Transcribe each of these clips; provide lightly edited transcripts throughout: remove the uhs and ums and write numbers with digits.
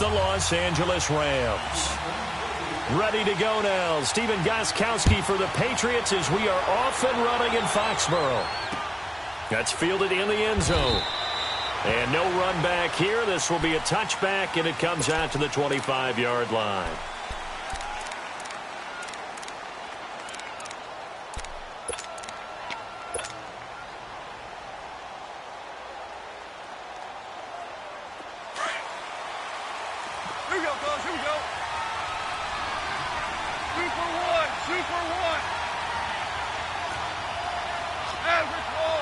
the Los Angeles Rams. Ready to go now. Stephen Gostkowski for the Patriots as we are off and running in Foxborough. That's fielded in the end zone. And no run back here. This will be a touchback, and it comes out to the 25-yard line. Here we go, fellas. Here we go. 2 for 1. 2 for 1. Average ball.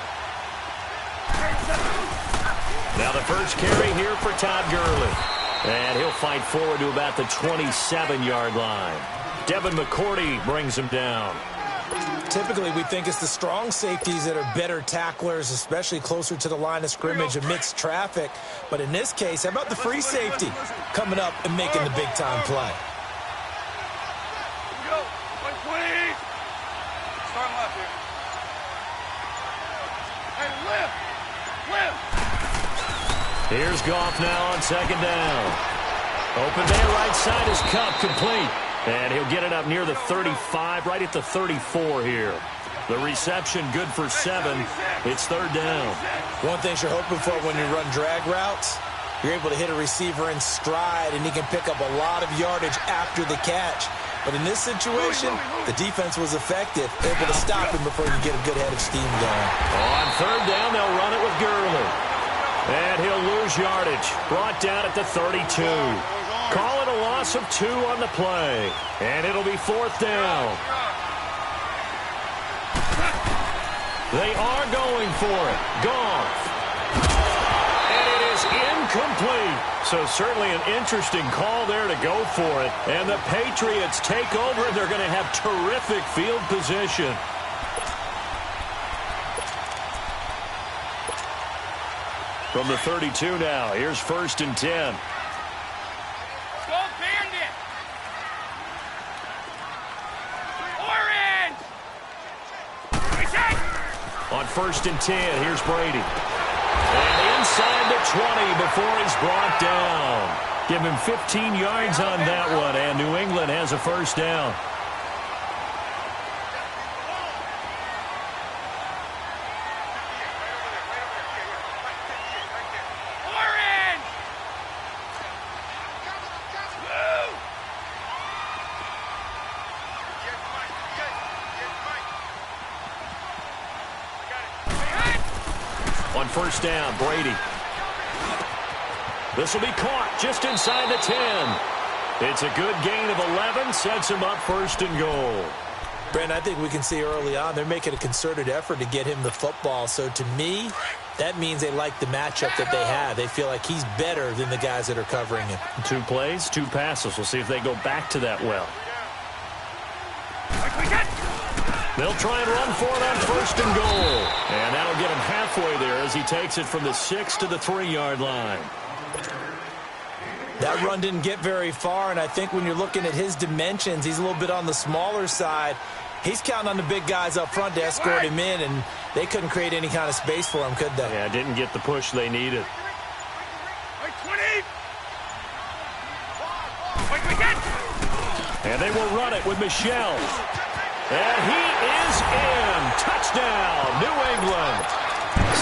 Now the first carry here for Todd Gurley. And he'll fight forward to about the 27-yard line. Devin McCourty brings him down. Typically, we think it's the strong safeties that are better tacklers, especially closer to the line of scrimmage amidst traffic. But in this case, how about the free safety coming up and making the big-time play? Here we go. 120. Start left here. Hey, lift. Lift. Here's Goff now on second down. Open man right side is Kupp, complete. And he'll get it up near the 35, right at the 34 here. The reception good for 7. It's third down. One thing you're hoping for when you run drag routes, you're able to hit a receiver in stride, and he can pick up a lot of yardage after the catch. But in this situation, the defense was effective, able to stop him before you get a good head of steam going. On third down, they'll run it with Gurley. And he'll lose yardage. Brought down at the 32. Call it a loss of 2 on the play. And it'll be fourth down. They are going for it. Goff. And it is incomplete. So certainly an interesting call there to go for it. And the Patriots take over, and they're going to have terrific field position. From the 32 now, here's first and 10. Go Bandit. Orange. On first and 10, here's Brady. And inside the 20 before he's brought down. Give him 15 yards on that one, and New England has a first down. On first down, Brady. This will be caught just inside the 10. It's a good gain of 11, sets him up first and goal. Brent, I think we can see early on they're making a concerted effort to get him the football. So to me, that means they like the matchup that they have. They feel like he's better than the guys that are covering him. 2 plays, 2 passes. We'll see if they go back to that well. They'll try and run for it on first and goal. And that'll get him halfway there as he takes it from the 6 to the 3-yard line. That run didn't get very far, and I think when you're looking at his dimensions, he's a little bit on the smaller side. He's counting on the big guys up front to escort him in, and they couldn't create any kind of space for him, could they? Yeah, didn't get the push they needed. And they will run it with Michel. And he is in. Touchdown, New England.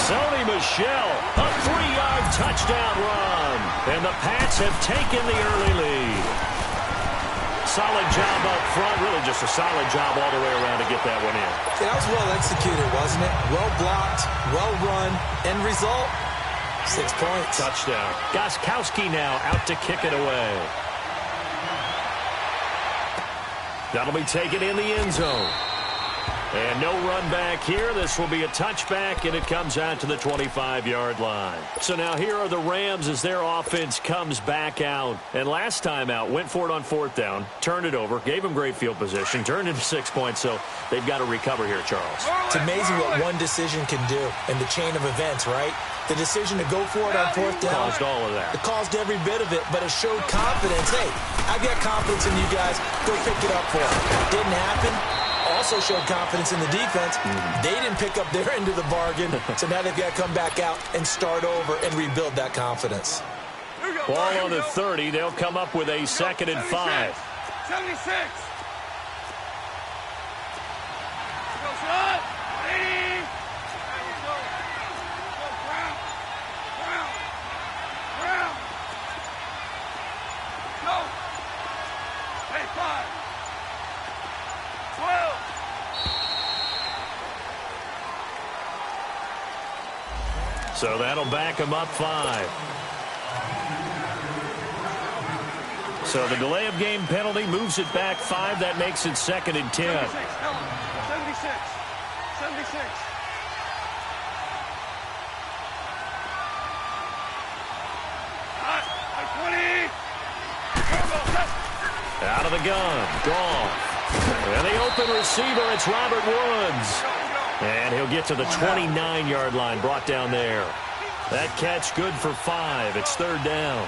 Sony Michel, a 3-yard touchdown run. And the Pats have taken the early lead. Solid job up front. Really just a solid job all the way around to get that one in. Yeah, that was well executed, wasn't it? Well blocked, well run. End result, 6 points. Touchdown. Gostkowski now out to kick it away. That'll be taken in the end zone. And no run back here. This will be a touchback, and it comes out to the 25-yard line. So now here are the Rams as their offense comes back out. And last time out, went for it on fourth down, turned it over, gave them great field position, turned into 6 points, so they've got to recover here, Charles. It's amazing what one decision can do in the chain of events, right? The decision to go for it on fourth down. Caused all of that. It caused every bit of it, but it showed confidence. Hey, I've got confidence in you guys. Go pick it up for it. Didn't happen. Also showed confidence in the defense. They didn't pick up their end of the bargain, so now they've got to come back out and start over and rebuild that confidence. Here we go. Ball on the 30. They'll come up with a 2nd and 5. 76. Go, son. 80. Let's go. Ground. Go. Hey, 5. 12. So that'll back them up 5. So the delay of game penalty moves it back 5. That makes it 2nd and 10. 76. 76. Hot. 20. Out of the gun. Goff. And the open receiver, it's Robert Woods. And he'll get to the 29-yard line, brought down there. That catch good for 5. It's 3rd down.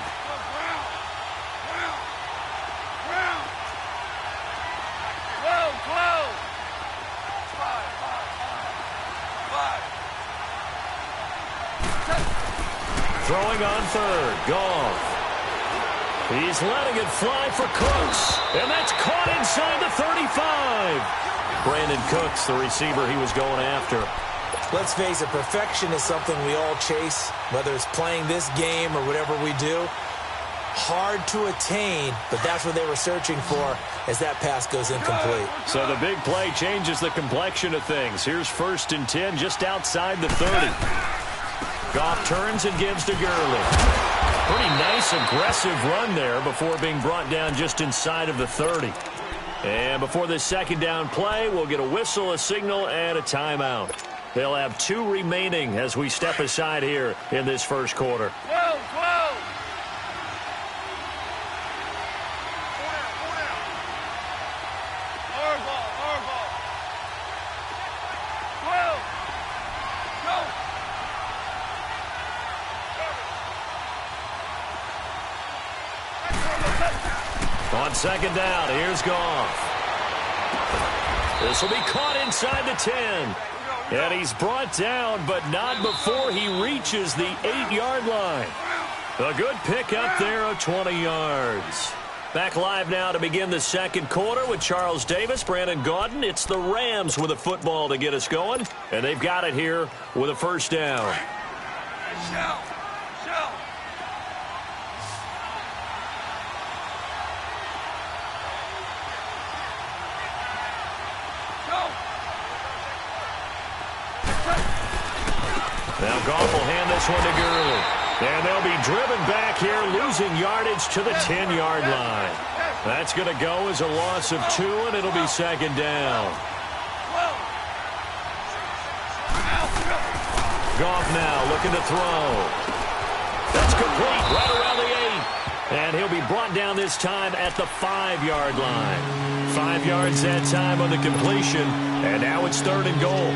Throwing on 3rd. Goff. He's letting it fly for Cooks. And that's caught inside the 35. Brandon Cooks, the receiver he was going after. Let's face it, perfection is something we all chase, whether it's playing this game or whatever we do. Hard to attain, but that's what they were searching for as that pass goes incomplete. So the big play changes the complexion of things. Here's 1st and 10 just outside the 30. Goff turns and gives to Gurley. Pretty nice, aggressive run there before being brought down just inside of the 30. And before this 2nd down play, we'll get a whistle, a signal, and a timeout. They'll have 2 remaining as we step aside here in this 1st quarter. 12. Hard ball. 12. Go. On 2nd down, here's Goff. This will be caught inside the 10. And he's brought down, but not before he reaches the 8-yard line. A good pickup there of 20 yards. Back live now to begin the 2nd quarter with Charles Davis, Brandon Gaudin. It's the Rams with a football to get us going, and they've got it here with a 1st down. Shell. Now Goff will hand this one to Gurley. And they'll be driven back here, losing yardage to the 10-yard line. That's going to go as a loss of 2, and it'll be 2nd down. Goff now looking to throw. That's complete right around the 8. And he'll be brought down this time at the 5-yard line. 5 yards that time on the completion, and now it's 3rd and goal.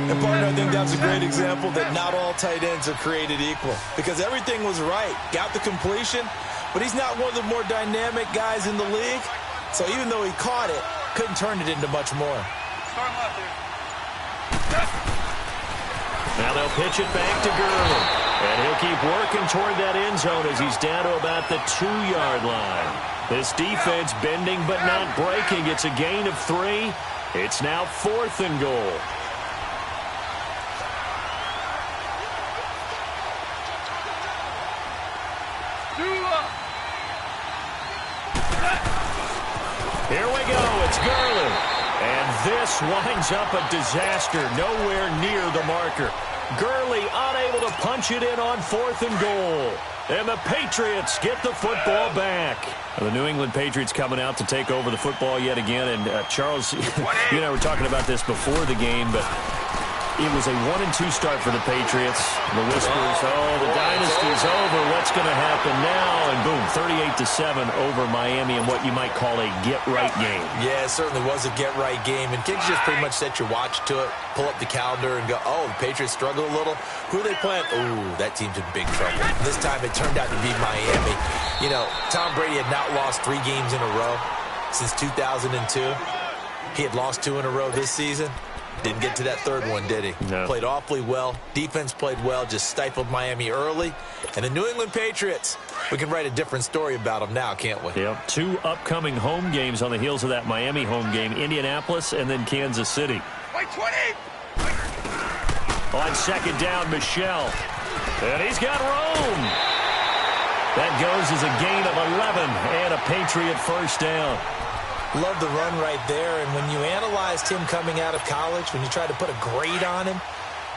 And, partner, I think that was a great example that not all tight ends are created equal. Because everything was right. Got the completion, but he's not one of the more dynamic guys in the league. So even though he caught it, couldn't turn it into much more. Start left here. Now they'll pitch it back to Gurley. And he'll keep working toward that end zone as he's down to about the 2-yard line. This defense bending but not breaking. It's a gain of 3. It's now 4th and goal. Here we go. It's Gurley. And this winds up a disaster. Nowhere near the marker. Gurley unable to punch it in on 4th and goal. And the Patriots get the football back. The New England Patriots coming out to take over the football yet again. And Charles, you and I were talking about this before the game, but it was a 1-2 start for the Patriots. The whispers, the dynasty's over. What's going to happen now? And boom, 38-7 over Miami in what you might call a get-right game. Yeah, it certainly was a get-right game. And kids just pretty much set your watch to it, pull up the calendar and go, oh, the Patriots struggled a little. Who are they playing? Ooh, that team's in big trouble. This time it turned out to be Miami. You know, Tom Brady had not lost 3 games in a row since 2002. He had lost 2 in a row this season. Didn't get to that third one, did he? No. Played awfully well. Defense played well, just stifled Miami early. And the New England Patriots, we can write a different story about them now, can't we? Yep. 2 upcoming home games on the heels of that Miami home game, Indianapolis and then Kansas City. Wait, 20! On second down, Michelle. And he's got room. That goes as a gain of 11 and a Patriot first down. Love the run right there. And when you analyzed him coming out of college, when you tried to put a grade on him,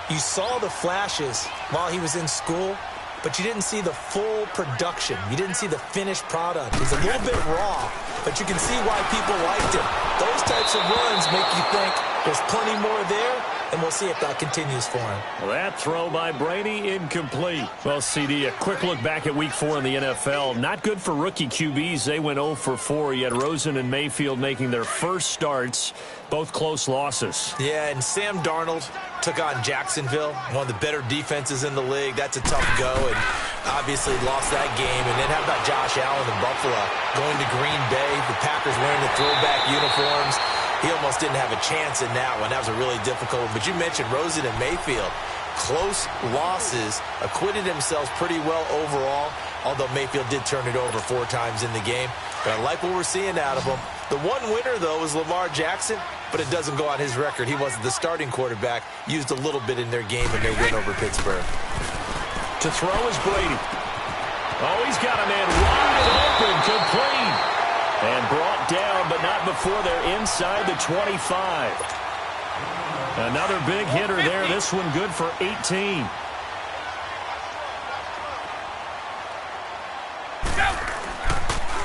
you saw the flashes while he was in school, but you didn't see the full production. You didn't see the finished product. He's a little bit raw, but you can see why people liked him. Those types of runs make you think there's plenty more there, and we'll see if that continues for him. Well, that throw by Brady, incomplete. Well, CD, a quick look back at Week 4 in the NFL. Not good for rookie QBs. They went 0 for 4. You had Rosen and Mayfield making their first starts, both close losses. Yeah, and Sam Darnold took on Jacksonville, one of the better defenses in the league. That's a tough go, and obviously lost that game. And then how about Josh Allen in Buffalo going to Green Bay? The Packers wearing the throwback uniforms. He almost didn't have a chance in that one. That was a really difficult one. But you mentioned Rosen and Mayfield. Close losses, acquitted themselves pretty well overall, although Mayfield did turn it over 4 times in the game. But I like what we're seeing out of him. The one winner, though, was Lamar Jackson, but it doesn't go on his record. He wasn't the starting quarterback, used a little bit in their game in their win over Pittsburgh. To throw is Brady. Oh, he's got a man wide open, complete. And brought down, but not before they're inside the 25. Another big hitter there. This one good for 18.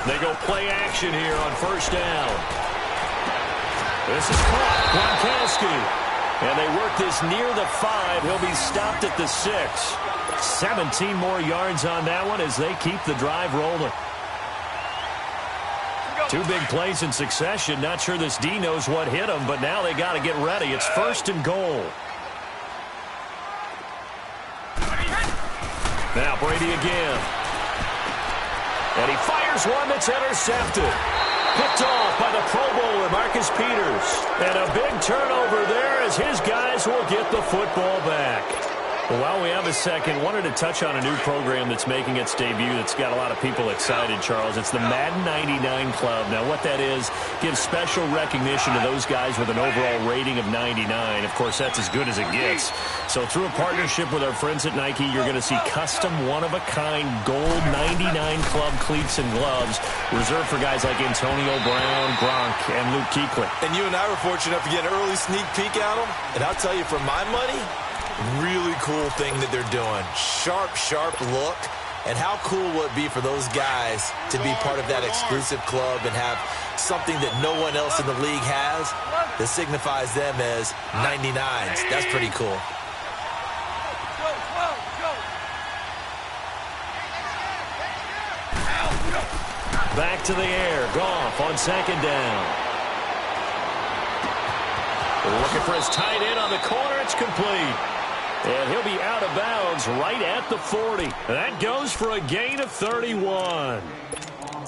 They go play action here on first down. This is caught. Gronkowski. And they work this near the 5. He'll be stopped at the 6. 17 more yards on that one as they keep the drive rolling. 2 big plays in succession. Not sure this D knows what hit him, but now they got to get ready. It's first and goal. Now Brady again. And he fires one that's intercepted. Picked off by the Pro Bowler, Marcus Peters. And a big turnover there as his guys will get the football back. Well, while we have a second, wanted to touch on a new program that's making its debut that's got a lot of people excited, Charles. It's the Madden 99 Club. Now, what that is, gives special recognition to those guys with an overall rating of 99. Of course, that's as good as it gets. So through a partnership with our friends at Nike, you're going to see custom one-of-a-kind gold 99 Club cleats and gloves reserved for guys like Antonio Brown, Gronk, and Luke Kuechly. And you and I were fortunate enough to get an early sneak peek at them. And I'll tell you, for my money, really cool thing that they're doing. Sharp, sharp look. And how cool will it be for those guys to be part of that exclusive club and have something that no one else in the league has that signifies them as 99s. That's pretty cool. Back to the air. Goff on second down. Looking for his tight end on the corner. It's complete. And he'll be out of bounds right at the 40. That goes for a gain of 31.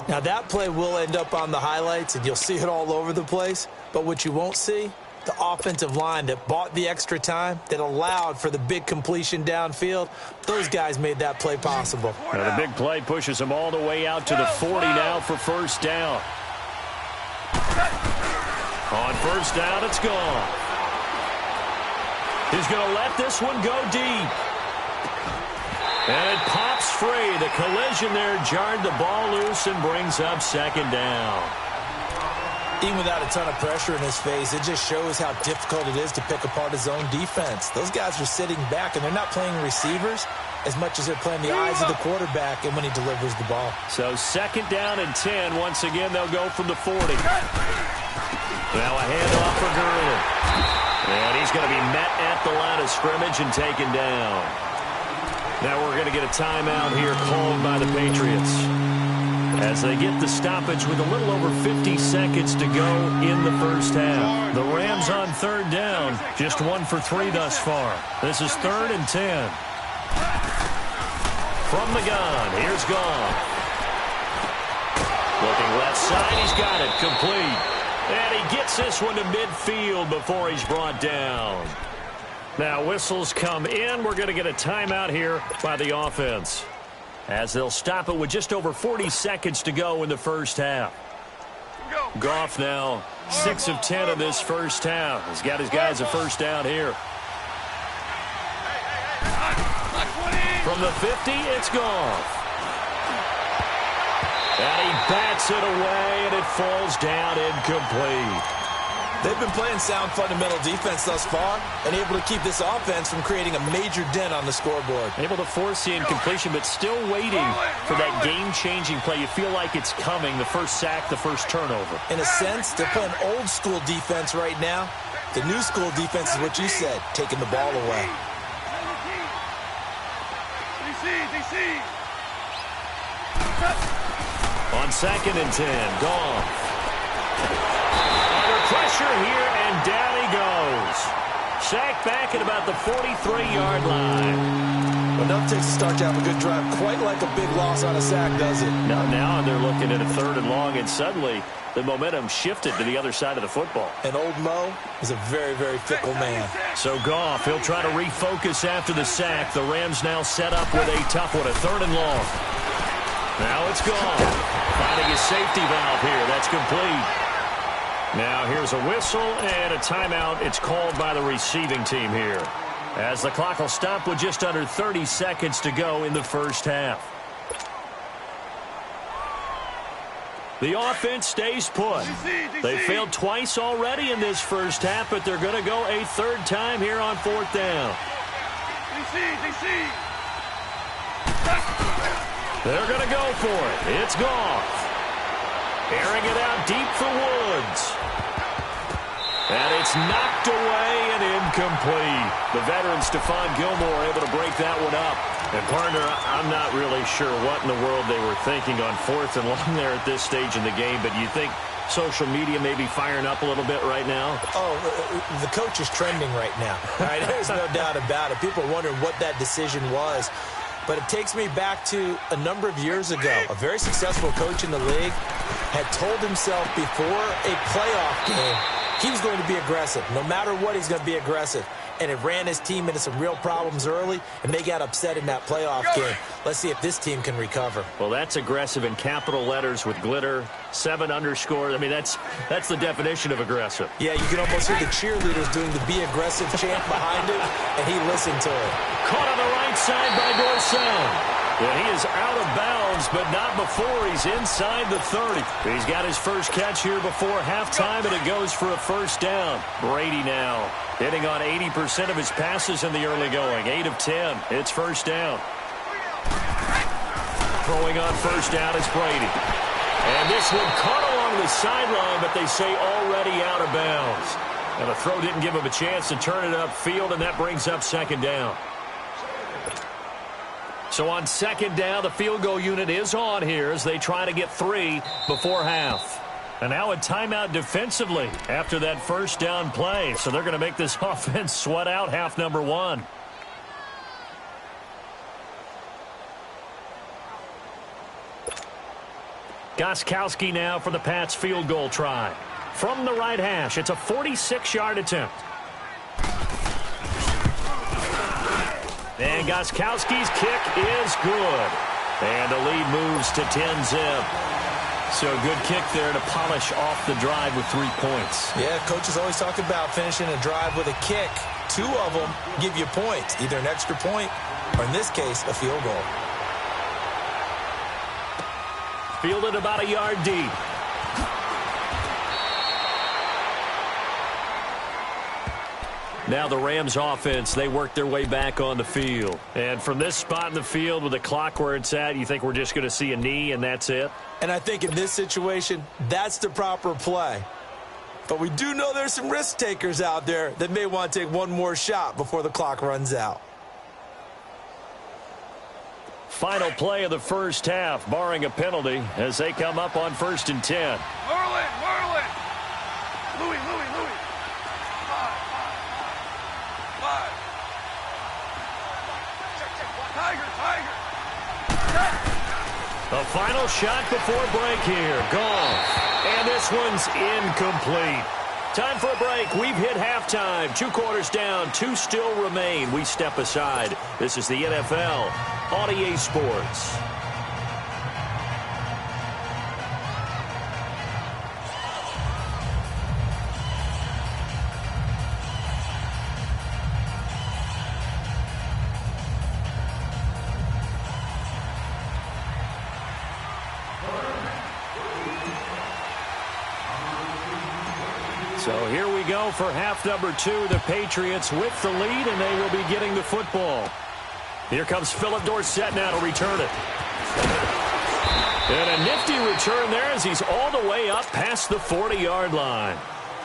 Now, that play will end up on the highlights, and you'll see it all over the place. But what you won't see, the offensive line that bought the extra time, that allowed for the big completion downfield, those guys made that play possible. Now, the big play pushes them all the way out to the 40 now for first down. On first down, it's gone. He's going to let this one go deep. And it pops free. The collision there jarred the ball loose and brings up second down. Even without a ton of pressure in his face, it just shows how difficult it is to pick apart his own defense. Those guys are sitting back, and they're not playing receivers as much as they're playing the eyes of the quarterback and when he delivers the ball. So second down and 10. Once again, they'll go from the 40. Now a handoff for Gurley. And he's going to be met at the line of scrimmage and taken down. Now we're going to get a timeout here called by the Patriots as they get the stoppage with a little over 50 seconds to go in the first half. The Rams on third down, just 1 for 3 thus far. This is 3rd and 10. From the gun, here's Goff. Looking left side, he's got it, complete. And he gets this one to midfield before he's brought down. Now whistles come in. We're going to get a timeout here by the offense, as they'll stop it with just over 40 seconds to go in the first half. Goff now 6 of 10 in this first half. He's got his guys a first down here. From the 50, it's Goff. And he bats it away, and it falls down incomplete. They've been playing sound fundamental defense thus far and able to keep this offense from creating a major dent on the scoreboard. Able to force the incompletion, but still waiting for that game-changing play. You feel like it's coming, the first sack, the first turnover. In a sense, they're playing old-school defense right now. The new-school defense is what you said, taking the ball away. DC. On 2nd and 10, Goff. Under pressure here, and down he goes. Sacked back at about the 43-yard line. Enough takes to start to have a good drive. Quite like a big loss on a sack, does it? Now they're looking at a 3rd and long, and suddenly the momentum shifted to the other side of the football. And old Mo is a very, very fickle man. So Goff, he'll try to refocus after the sack. The Rams now set up with a tough one, a 3rd and long. Now it's Goff. Finding his safety valve here. That's complete. Now here's a whistle and a timeout. It's called by the receiving team here, as the clock will stop with just under 30 seconds to go in the first half. The offense stays put. They failed twice already in this first half, but they're going to go a 3rd time here on 4th down. They're going to go for it. It's Goff. Airing it out deep for Woods. And it's knocked away and incomplete. The veteran Stephon Gilmore able to break that one up. And, partner, I'm not really sure what in the world they were thinking on 4th and long there at this stage in the game, but you think social media may be firing up a little bit right now? Oh, the coach is trending right now. All right, there's no doubt about it. People are wondering what that decision was. But it takes me back to a number of years ago. A very successful coach in the league had told himself before a playoff game he was going to be aggressive. No matter what, he's going to be aggressive. And it ran his team into some real problems early, and they got upset in that playoff game. Let's see if this team can recover. Well, that's aggressive in capital letters with glitter, 7 underscores. I mean, that's the definition of aggressive. Yeah, you can almost hear the cheerleaders doing the be aggressive chant behind him, and he listened to it. Caught on the right side by Dorsett. And he is out of bounds, but not before he's inside the 30. He's got his first catch here before halftime, and it goes for a first down. Brady now hitting on 80% of his passes in the early going. 8 of 10. It's first down. Throwing on first down is Brady. And this one caught along the sideline, but they say already out of bounds. And the throw didn't give him a chance to turn it upfield, and that brings up 2nd down. So on 2nd down, the field goal unit is on here as they try to get 3 before half. And now a timeout defensively after that first down play. So they're going to make this offense sweat out half number 1. Gostkowski now for the Pats field goal try. From the right hash, it's a 46-yard attempt. And Gostkowski's kick is good. And the lead moves to 10-zip. So a good kick there to polish off the drive with 3 points. Yeah, coaches always talk about finishing a drive with a kick. 2 of them give you points, either an extra point or, in this case, a field goal. Fielded about a yard deep. Now the Rams offense, they work their way back on the field. And from this spot in the field with the clock where it's at, you think we're just going to see a knee and that's it? And I think in this situation, that's the proper play. But we do know there's some risk takers out there that may want to take one more shot before the clock runs out. Final play of the first half, barring a penalty, as they come up on 1st and 10. Merlin. Louis. Five. Tiger. The final shot before break here. Goff. And this one's incomplete. Time for a break. We've hit halftime. 2 quarters down. 2 still remain. We step aside. This is the NFL on EA Sports. So here we go for half number 2. The Patriots with the lead, and they will be getting the football. Here comes Philip Dorsett now to return it. And a nifty return there as he's all the way up past the 40-yard line.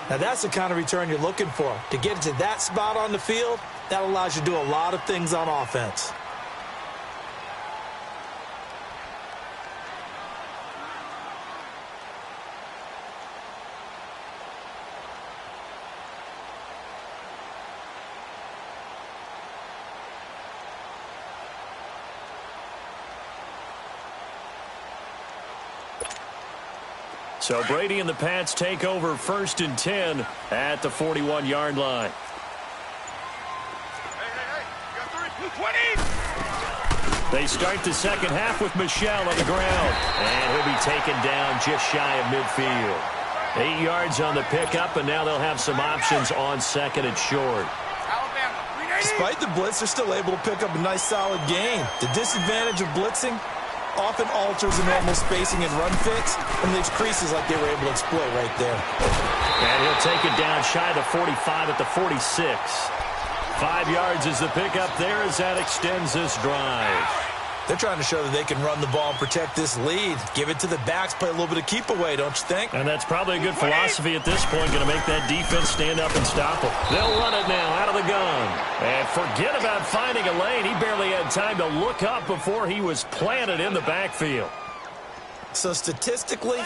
Now that's the kind of return you're looking for. To get to that spot on the field, that allows you to do a lot of things on offense. So Brady and the Pats take over 1st and 10 at the 41-yard line. They start the second half with Michel on the ground. And he'll be taken down just shy of midfield. 8 yards on the pickup, and now they'll have some options on 2nd and short. Despite the blitz, they're still able to pick up a nice solid gain. The disadvantage of blitzing often alters the normal spacing and run fits, and leaves creases like they were able to exploit right there. And he'll take it down shy of the 45 at the 46. 5 yards is the pickup there as that extends this drive. They're trying to show that they can run the ball and protect this lead. Give it to the backs, play a little bit of keep away, don't you think? And that's probably a good philosophy at this point, going to make that defense stand up and stop them. They'll run it now out of the gun. And forget about finding a lane. He barely had time to look up before he was planted in the backfield. So statistically,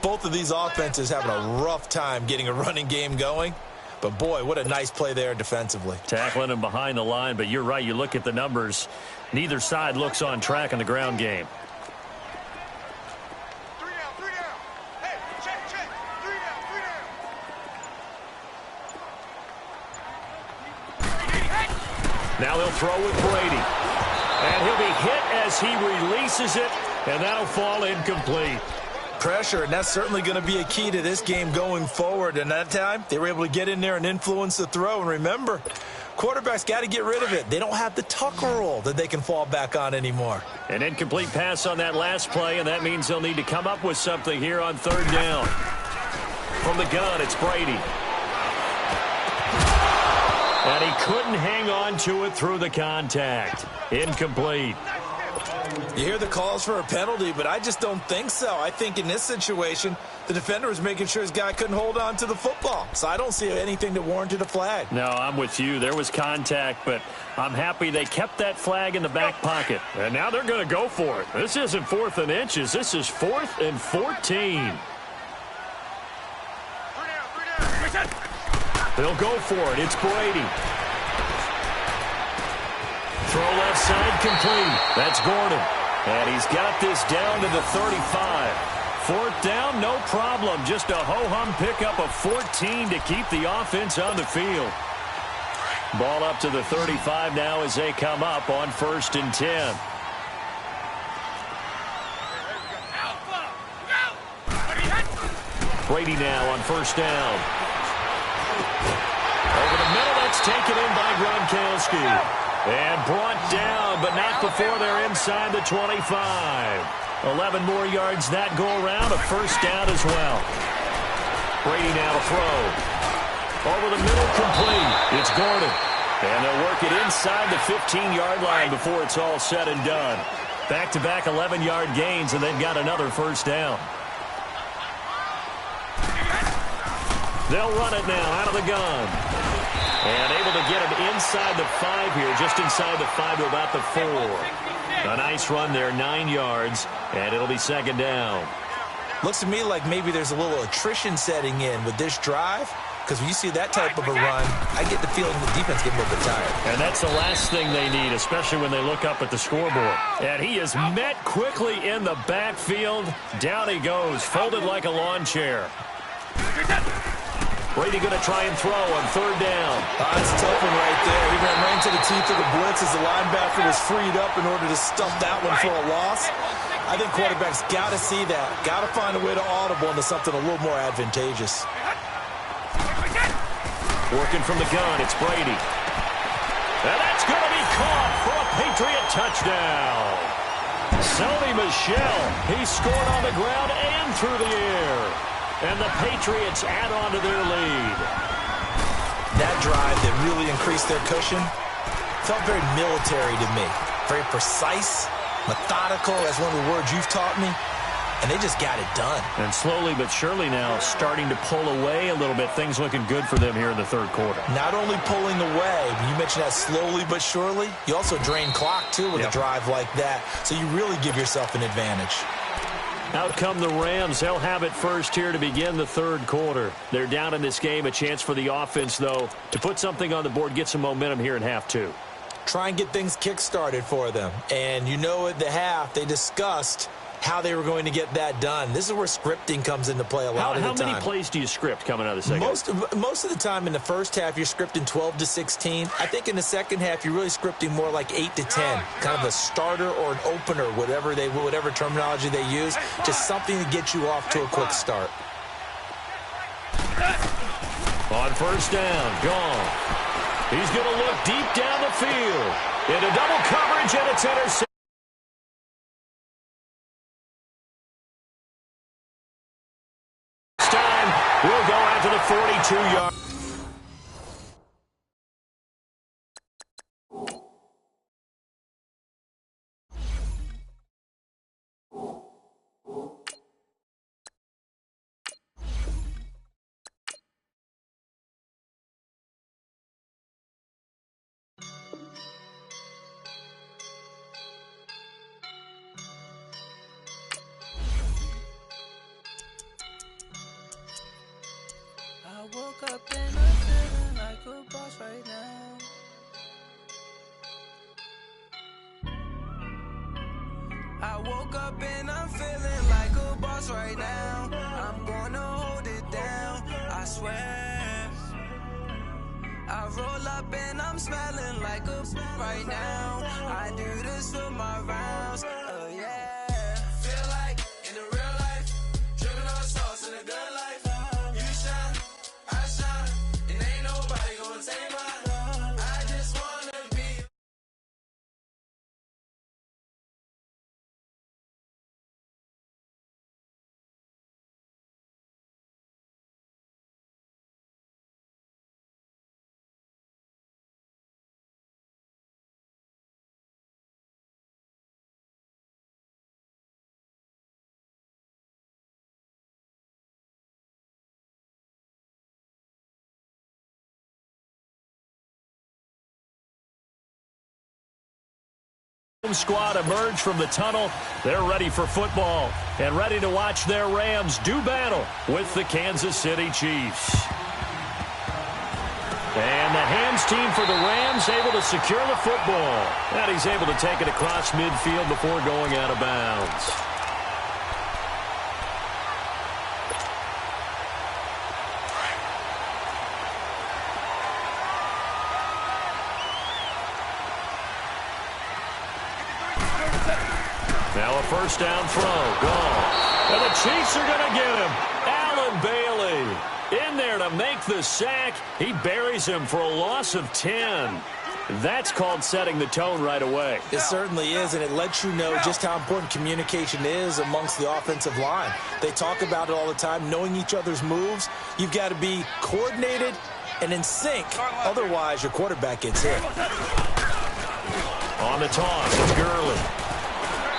both of these offenses having a rough time getting a running game going. But, boy, what a nice play there defensively. Tackling him behind the line, but you're right. You look at the numbers. Neither side looks on track in the ground game. 3 down, 3 down. Hey, check. 3 down, 3 down. Now they'll throw with Brady. And he'll be hit as he releases it, and that'll fall incomplete. Pressure, and that's certainly going to be a key to this game going forward. And that time, they were able to get in there and influence the throw. And remember, quarterbacks got to get rid of it. They don't have the tuck roll that they can fall back on anymore. An incomplete pass on that last play, and that means they'll need to come up with something here on 3rd down. From the gun, it's Brady. And he couldn't hang on to it through the contact. Incomplete. You hear the calls for a penalty, but I just don't think so. I think in this situation, the defender was making sure his guy couldn't hold on to the football. So I don't see anything that warranted a flag. No, I'm with you. There was contact, but I'm happy they kept that flag in the back pocket. And now they're going to go for it. This isn't 4th and inches. This is 4th and 14. They'll go for it. It's Brady. Throw left side complete. That's Gordon. And he's got this down to the 35. 4th down, no problem. Just a ho-hum pickup of 14 to keep the offense on the field. Ball up to the 35 now as they come up on 1st and 10. Brady now on 1st down. Over the middle, that's taken in by Gronkowski. And brought down, but not before they're inside the 25. 11 more yards that go around, a 1st down as well. Brady now to throw. Over the middle, complete. It's Gordon. And they'll work it inside the 15-yard line before it's all said and done. Back-to-back 11-yard gains, and they've got another 1st down. They'll run it now out of the gun. And able to get him inside the 5 here, just inside the 5 to about the 4. A nice run there, 9 yards, and it'll be 2nd down. Looks to me like maybe there's a little attrition setting in with this drive. because when you see that type of a run, I get the feeling the defense getting a little bit tired. And that's the last thing they need, especially when they look up at the scoreboard. And he is met quickly in the backfield. Down he goes, folded like a lawn chair. Brady going to try and throw on third down. That's a tough one right there. He ran right into the teeth of the blitz as the linebacker was freed up in order to stuff that one for a loss. I think quarterbacks got to see that. Got to find a way to audible into something a little more advantageous. Working from the gun, it's Brady. And that's going to be caught for a Patriot touchdown. Sony Michel, he scored on the ground and through the air. And the Patriots add on to their lead. That drive that really increased their cushion felt very military to me. Very precise, methodical, that's one of the words you've taught me. And they just got it done. And slowly but surely now starting to pull away a little bit. Things looking good for them here in the third quarter. Not only pulling away, you mentioned that slowly but surely, you also drain clock too with a drive like that. So you really give yourself an advantage. Out come the Rams. They'll have it first here to begin the third quarter. They're down in this game. A chance for the offense, though, to put something on the board, get some momentum here in half two. Try and get things kick-started for them. And you know at the half, they discussed how they were going to get that done. This is where scripting comes into play a lot of the time. How many plays do you script coming out of the second? Most of the time in the first half, you're scripting 12 to 16. I think in the second half, you're really scripting more like 8 to 10. Kind of a starter or an opener, whatever terminology they use. Just something to get you off to a quick start. On first down, gone. He's going to look deep down the field. Into double coverage, and it's intercepted. We'll go out to the 42-yard. Woke up and I'm feeling like a boss right now. I woke up and I'm feeling like a boss right now. I'm gonna hold it down, I swear. I roll up and I'm smelling like a right now. I do this for my rounds, oh yeah. Feel like in the real life, dripping on sauce in a good life. You shine, I shine, and ain't nobody gonna take mine. I just wanna be. Squad emerge from the tunnel. They're ready for football and ready to watch their Rams do battle with the Kansas City Chiefs. And the hands team for the Rams able to secure the football. And he's able to take it across midfield before going out of bounds. Now a first down throw, gone. And the Chiefs are going to get him. Allen Bailey in there to make the sack. He buries him for a loss of 10. That's called setting the tone right away. It certainly is, and it lets you know just how important communication is amongst the offensive line. They talk about it all the time, knowing each other's moves. You've got to be coordinated and in sync. Otherwise, your quarterback gets hit. On the toss, it's Gurley.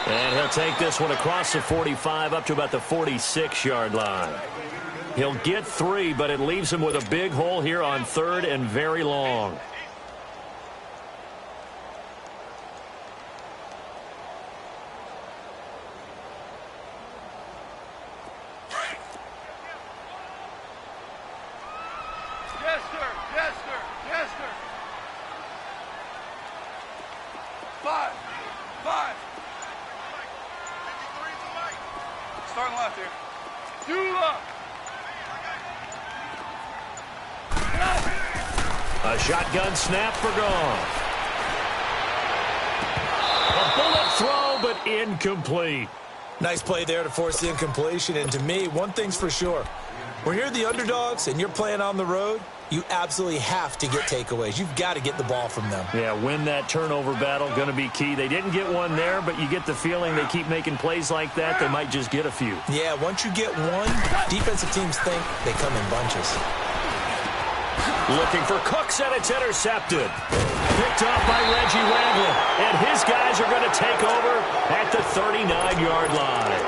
And he'll take this one across the 45 up to about the 46-yard line. He'll get 3, but it leaves him with a big hole here on third and very long. Five. Starting left here. Two up. A shotgun snap for gone. A bullet throw, but incomplete. Nice play there to force the incompletion. And to me, one thing's for sure. When you're the underdogs and you're playing on the road, you absolutely have to get takeaways. You've got to get the ball from them. Yeah, win that turnover battle, going to be key. They didn't get one there, but you get the feeling they keep making plays like that, they might just get a few. Yeah, once you get one, defensive teams think they come in bunches. Looking for Cooks, and it's intercepted. Picked off by Reggie Ragland, and his guys are going to take over at the 39-yard line.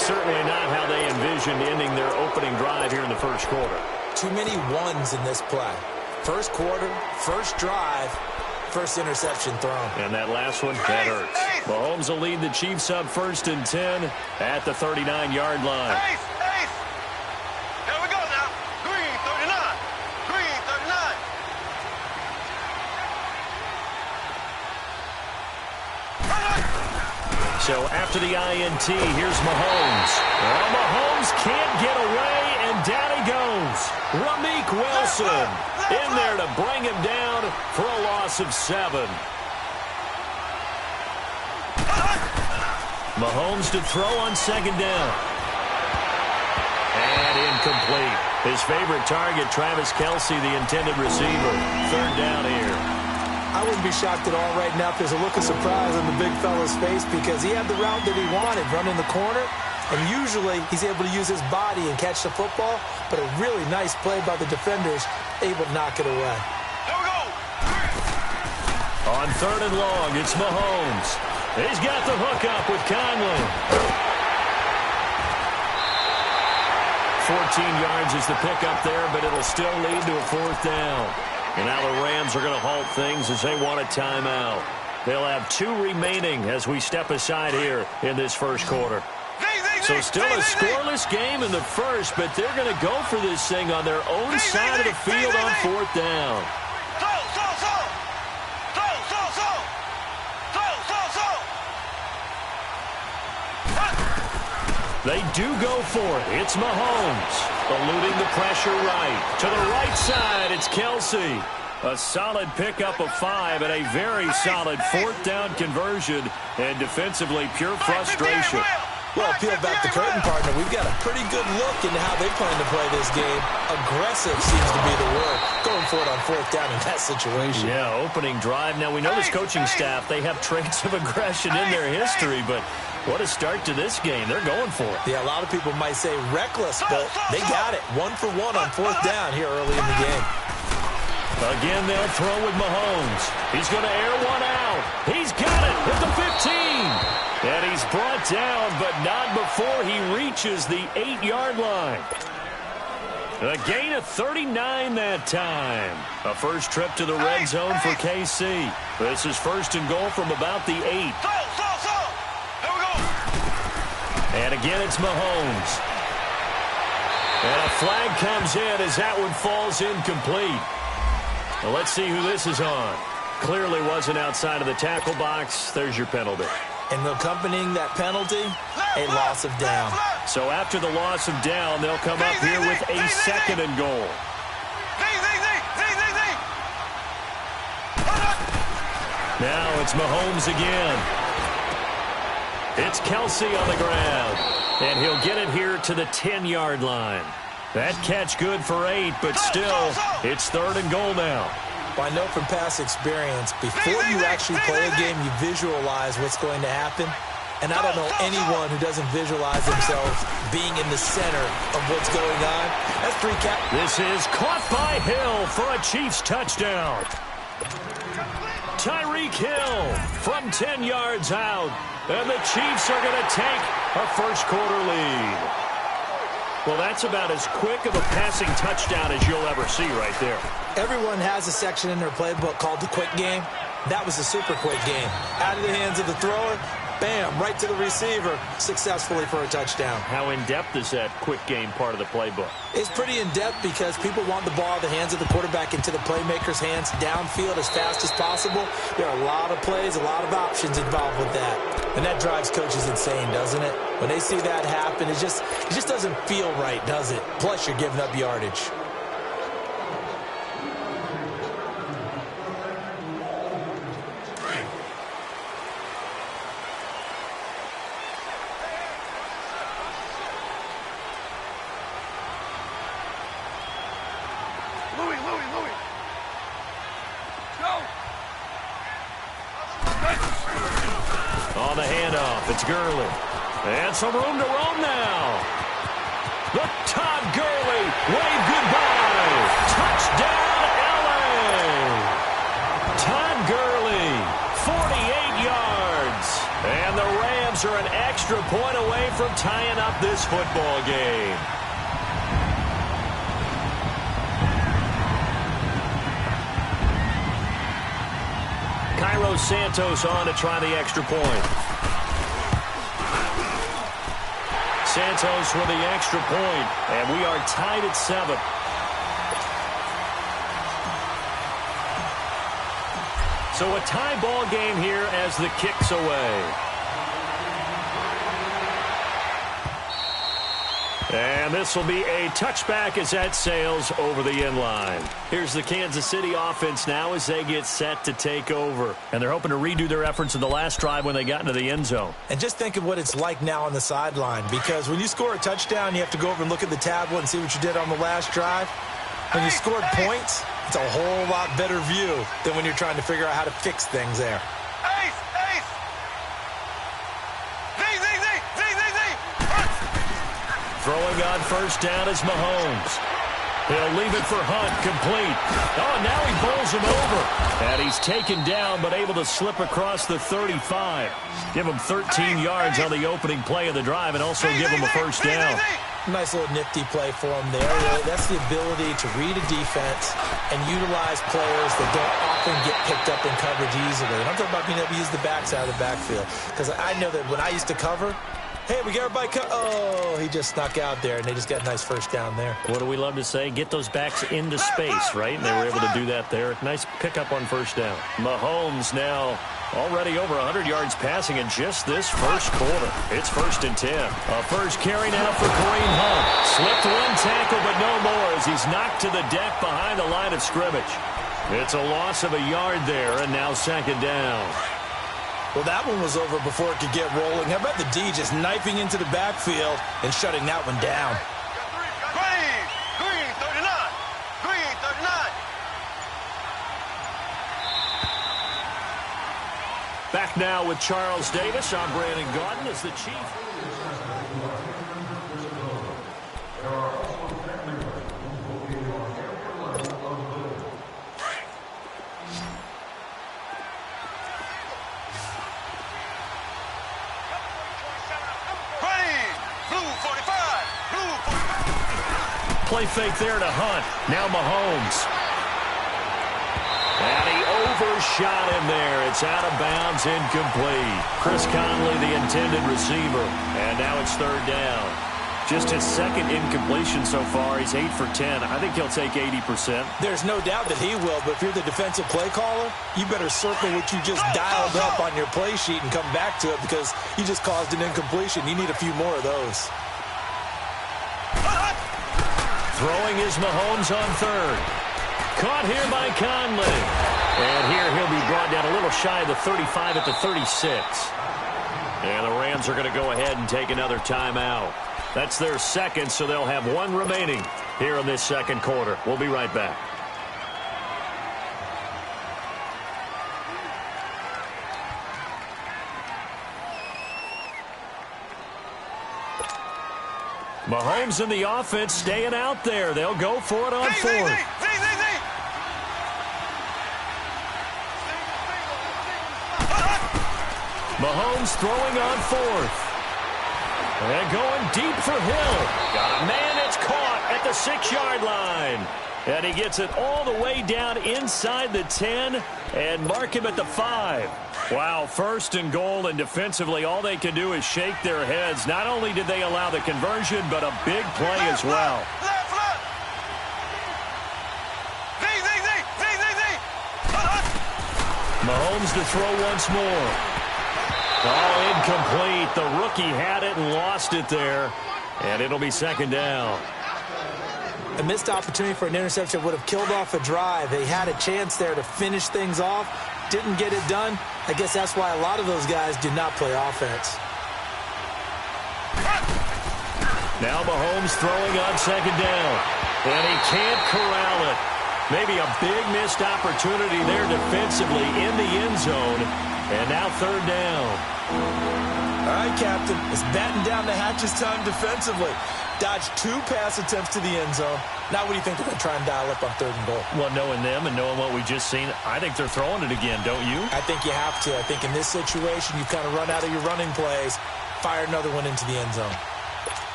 Certainly not how they envisioned ending their opening drive here in the first quarter. Too many ones in this play. First quarter, first drive, first interception thrown. And that last one, that hurts. Mahomes will lead the Chiefs up 1st and 10 at the 39-yard line. Here we go now. Green 39. Green 39. So after the INT, here's Mahomes. Well, Mahomes can't get away, and down he goes. Ramik Wilson in there to bring him down for a loss of 7. Mahomes to throw on 2nd down. And incomplete. His favorite target, Travis Kelce, the intended receiver. 3rd down here. I wouldn't be shocked at all right now if there's a look of surprise on the big fella's face because he had the route that he wanted, running the corner, and usually he's able to use his body and catch the football, but a really nice play by the defenders, able to knock it away. Here we go. On 3rd and long, it's Mahomes. He's got the hook up with Conley. 14 yards is the pickup there, but it'll still lead to a 4th down. And now the Rams are going to halt things as they want a timeout. They'll have 2 remaining as we step aside here in this first quarter. So still a scoreless game in the first, but they're going to go for this thing on their own side of the field on 4th down. They do go for it. It's Mahomes. Eluding the pressure right. To the right side, it's Kelce. A solid pickup of 5 and a very solid 4th down conversion. And defensively, pure frustration. Well, peel back the curtain, partner. We've got a pretty good look into how they plan to play this game. Aggressive seems to be the word. Going for it on 4th down in that situation. Yeah, opening drive. Now, we know this coaching staff, they have traits of aggression in their history, but what a start to this game. They're going for it. Yeah, a lot of people might say reckless, but they got it. 1 for 1 on 4th down here early in the game. Again, they'll throw with Mahomes. He's going to air one out. He's got it at the 15. And he's brought down, but not before he reaches the 8-yard line. A gain of 39 that time. A first trip to the red zone for KC. This is 1st and goal from about the 8. Here we go. And again, it's Mahomes. And a flag comes in as that one falls incomplete. Well, let's see who this is on. Clearly wasn't outside of the tackle box. There's your penalty. And accompanying that penalty, a loss of down. So after the loss of down, they'll come up here with a 2nd and goal. Now it's Mahomes again. It's Kelce on the ground. And he'll get it here to the 10-yard line. That catch good for 8, but still, it's 3rd and goal now. Well, I know from past experience, before you actually play a game, you visualize what's going to happen. And I don't know anyone who doesn't visualize themselves being in the center of what's going on. That's 3 cap. This is caught by Hill for a Chiefs touchdown. Tyreek Hill from 10 yards out. And the Chiefs are going to take a first quarter lead. Well, that's about as quick of a passing touchdown as you'll ever see right there. Everyone has a section in their playbook called the quick game. That was a super quick game. Out of the hands of the thrower, Bam, right to the receiver, successfully for a touchdown. How in-depth is that quick game part of the playbook? It's pretty in-depth because people want the ball in the hands of the quarterback into the playmaker's hands downfield as fast as possible. There are a lot of plays, a lot of options involved with that. And that drives coaches insane, doesn't it? When they see that happen, it just doesn't feel right, does it? Plus, you're giving up yardage. On the handoff, it's Gurley. And some room to roam now. Look, Todd Gurley, wave goodbye. Touchdown, L.A. Todd Gurley, 48 yards. And the Rams are an extra point away from tying up this football game. Cairo Santos on to try the extra point. Santos with the extra point, and we are tied at 7. So a tie ball game here as the kick's away. And this will be a touchback as that sails over the end line. Here's the Kansas City offense now as they get set to take over. And they're hoping to redo their efforts in the last drive when they got into the end zone. And just think of what it's like now on the sideline, because when you score a touchdown, you have to go over and look at the tablet and see what you did on the last drive. When you scored points, it's a whole lot better view than when you're trying to figure out how to fix things there. Throwing on first down is Mahomes. He'll leave it for Hunt, complete. Oh, now he bowls him over. And he's taken down, but able to slip across the 35. Give him 13 yards on the opening play of the drive and also give him a first down. Nice little nifty play for him there. That's the ability to read a defense and utilize players that don't often get picked up in coverage easily. And I'm talking about being able to use the backs out of the backfield. Because I know that when I used to cover, hey, we got everybody oh, he just snuck out there, and they just got a nice first down there. What do we love to say? Get those backs into space, right? And they were able to do that there. Nice pickup on first down. Mahomes now already over 100 yards passing in just this first quarter. It's 1st and 10. A first carry now for Kareem Hunt. Slipped one tackle, but no more as he's knocked to the deck behind the line of scrimmage. It's a loss of a yard there, and now 2nd down. Well, that one was over before it could get rolling. How about the D just knifing into the backfield and shutting that one down? Green 39. Green 39. Back now with Charles Davis. I'm Brandon Gaudin as the Chief. Play fake there to Hunt. Now Mahomes. And he overshot him there. It's out of bounds, incomplete. Chris Conley, the intended receiver. And now it's 3rd down. Just his 2nd incompletion so far. He's 8 for 10. I think he'll take 80%. There's no doubt that he will, but if you're the defensive play caller, you better circle what you just dialed up on your play sheet and come back to it because you just caused an incompletion. You need a few more of those. Throwing is Mahomes on 3rd. Caught here by Conley. And here he'll be brought down a little shy of the 35 at the 36. And the Rams are going to go ahead and take another timeout. That's their 2nd, so they'll have 1 remaining here in this 2nd quarter. We'll be right back. Mahomes and the offense staying out there. They'll go for it on 4th. Mahomes throwing on 4th. And going deep for Hill. Got a man that's caught at the 6-yard line. And he gets it all the way down inside the 10 and mark him at the 5. Wow, 1st and goal, and defensively all they can do is shake their heads. Not only did they allow the conversion, but a big play as well. Mahomes to throw once more. Oh, incomplete. The rookie had it and lost it there. And it'll be 2nd down. A missed opportunity for an interception would have killed off a drive. They had a chance there to finish things off. Didn't get it done. I guess that's why a lot of those guys do not play offense. Now Mahomes throwing on 2nd down. And he can't corral it. Maybe a big missed opportunity there defensively in the end zone. And now 3rd down. All right, Captain. It's batten down the hatches time defensively. Dodged 2 pass attempts to the end zone. Now what do you think they're going to try and dial up on 3rd and goal? Well, knowing them and knowing what we just seen, I think they're throwing it again, don't you? I think you have to. I think in this situation, you kind of run out of your running plays, fire another one into the end zone.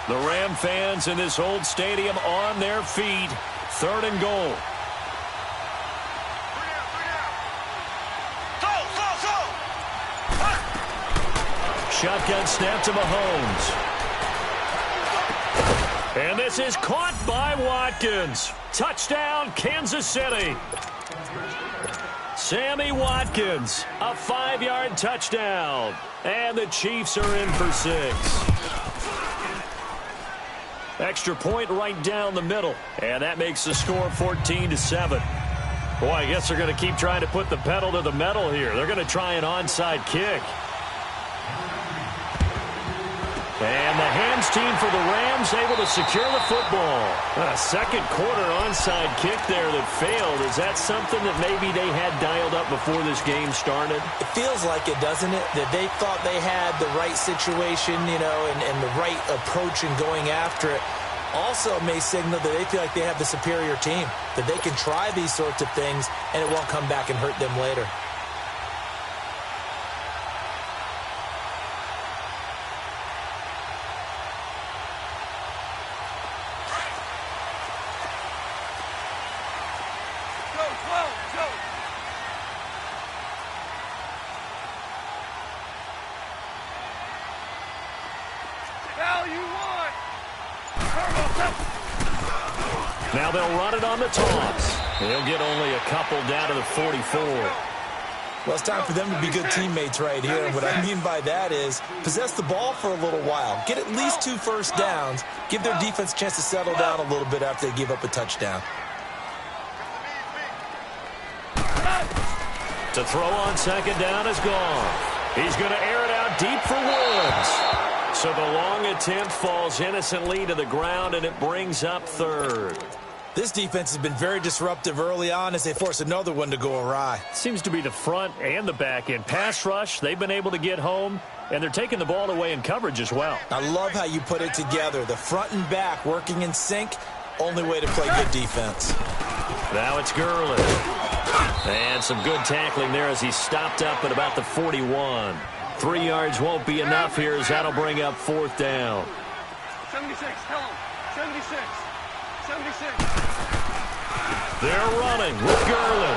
The Ram fans in this old stadium on their feet. 3rd and goal. Shotgun snap to Mahomes. And this is caught by Watkins. Touchdown, Kansas City. Sammy Watkins, a 5-yard touchdown. And the Chiefs are in for 6. Extra point right down the middle. And that makes the score 14-7. Boy, I guess they're going to keep trying to put the pedal to the metal here. They're going to try an onside kick. And the hands team for the Rams able to secure the football. A 2nd quarter onside kick there that failed. Is that something that maybe they had dialed up before this game started? It feels like it, doesn't it? That they thought they had the right situation, you know, and the right approach in going after it. Also may signal that they feel like they have the superior team, that they can try these sorts of things and it won't come back and hurt them later. Now they'll run it on the toss. They'll get only a couple down to the 44. Well, it's time for them to be good teammates right here. And what I mean by that is possess the ball for a little while. Get at least 2 first downs. Give their defense a chance to settle down a little bit after they give up a touchdown. To throw on 2nd down is gone. He's going to air it out deep for Woods. So the long attempt falls innocently to the ground, and it brings up 3rd. This defense has been very disruptive early on as they force another one to go awry. Seems to be the front and the back end. Pass rush, they've been able to get home, and they're taking the ball away in coverage as well. I love how you put it together. The front and back working in sync, only way to play good defense. Now it's Gurley. And some good tackling there as he's stopped up at about the 41. 3 yards won't be enough here as that'll bring up 4th down. 76, tell him. 76. 76. They're running with Gurley.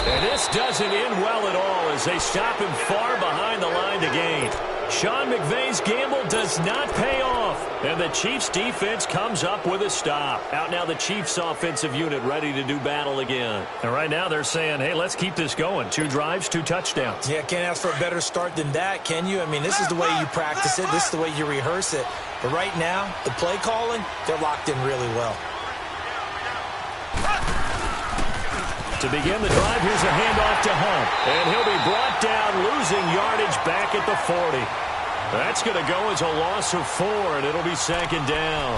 And this doesn't end well at all as they stop him far behind the line to gain. Sean McVay's gamble does not pay off. And the Chiefs defense comes up with a stop. Out now the Chiefs offensive unit ready to do battle again. And right now they're saying, hey, let's keep this going. 2 drives, 2 touchdowns. Yeah, can't ask for a better start than that, can you? I mean, this is the way you practice it. This is the way you rehearse it. But right now, the play calling, they're locked in really well. To begin the drive, here's a handoff to Hunt. And he'll be brought down, losing yardage back at the 40. That's going to go as a loss of 4, and it'll be 2nd down.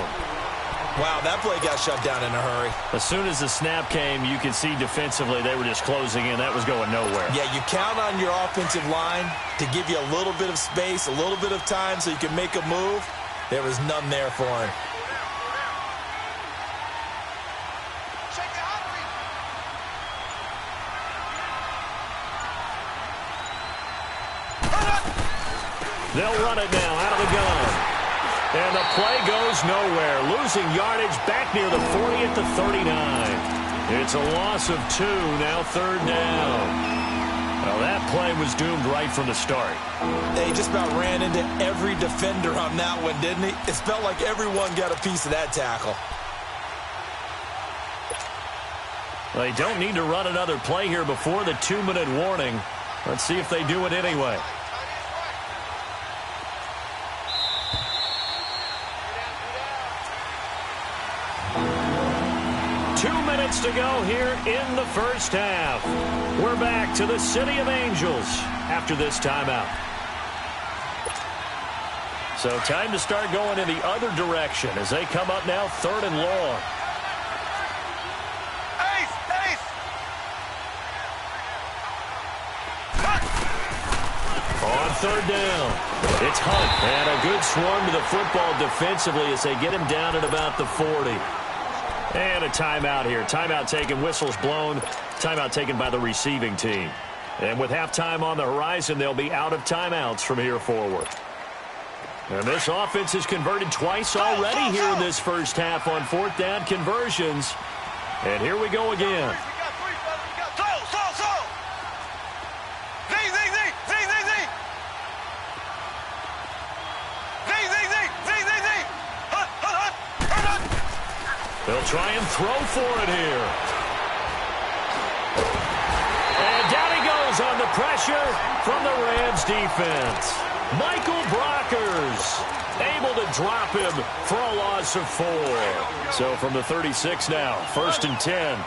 Wow, that play got shut down in a hurry. As soon as the snap came, you could see defensively they were just closing in. That was going nowhere. Yeah, you count on your offensive line to give you a little bit of space, a little bit of time so you can make a move. There was none there for him. They'll run it now out of the gun. And the play goes nowhere. Losing yardage back near the 40 at the 39. It's a loss of 2, now third down. Well, that play was doomed right from the start. He just about ran into every defender on that one, didn't he? It felt like everyone got a piece of that tackle. They don't need to run another play here before the 2-minute warning. Let's see if they do it anyway. To go here in the first half. We're back to the City of Angels after this timeout. So time to start going in the other direction as they come up now 3rd and long. On 3rd down, it's Hunt. And a good swarm to the football defensively as they get him down at about the 40. And a timeout here. Timeout taken, whistles blown. Timeout taken by the receiving team. And with halftime on the horizon, they'll be out of timeouts from here forward. And this offense has converted twice already here in this first half on 4th down conversions. And here we go again. They'll try and throw for it here. And down he goes on the pressure from the Rams defense. Michael Brockers able to drop him for a loss of 4. So from the 36 now, 1st and 10.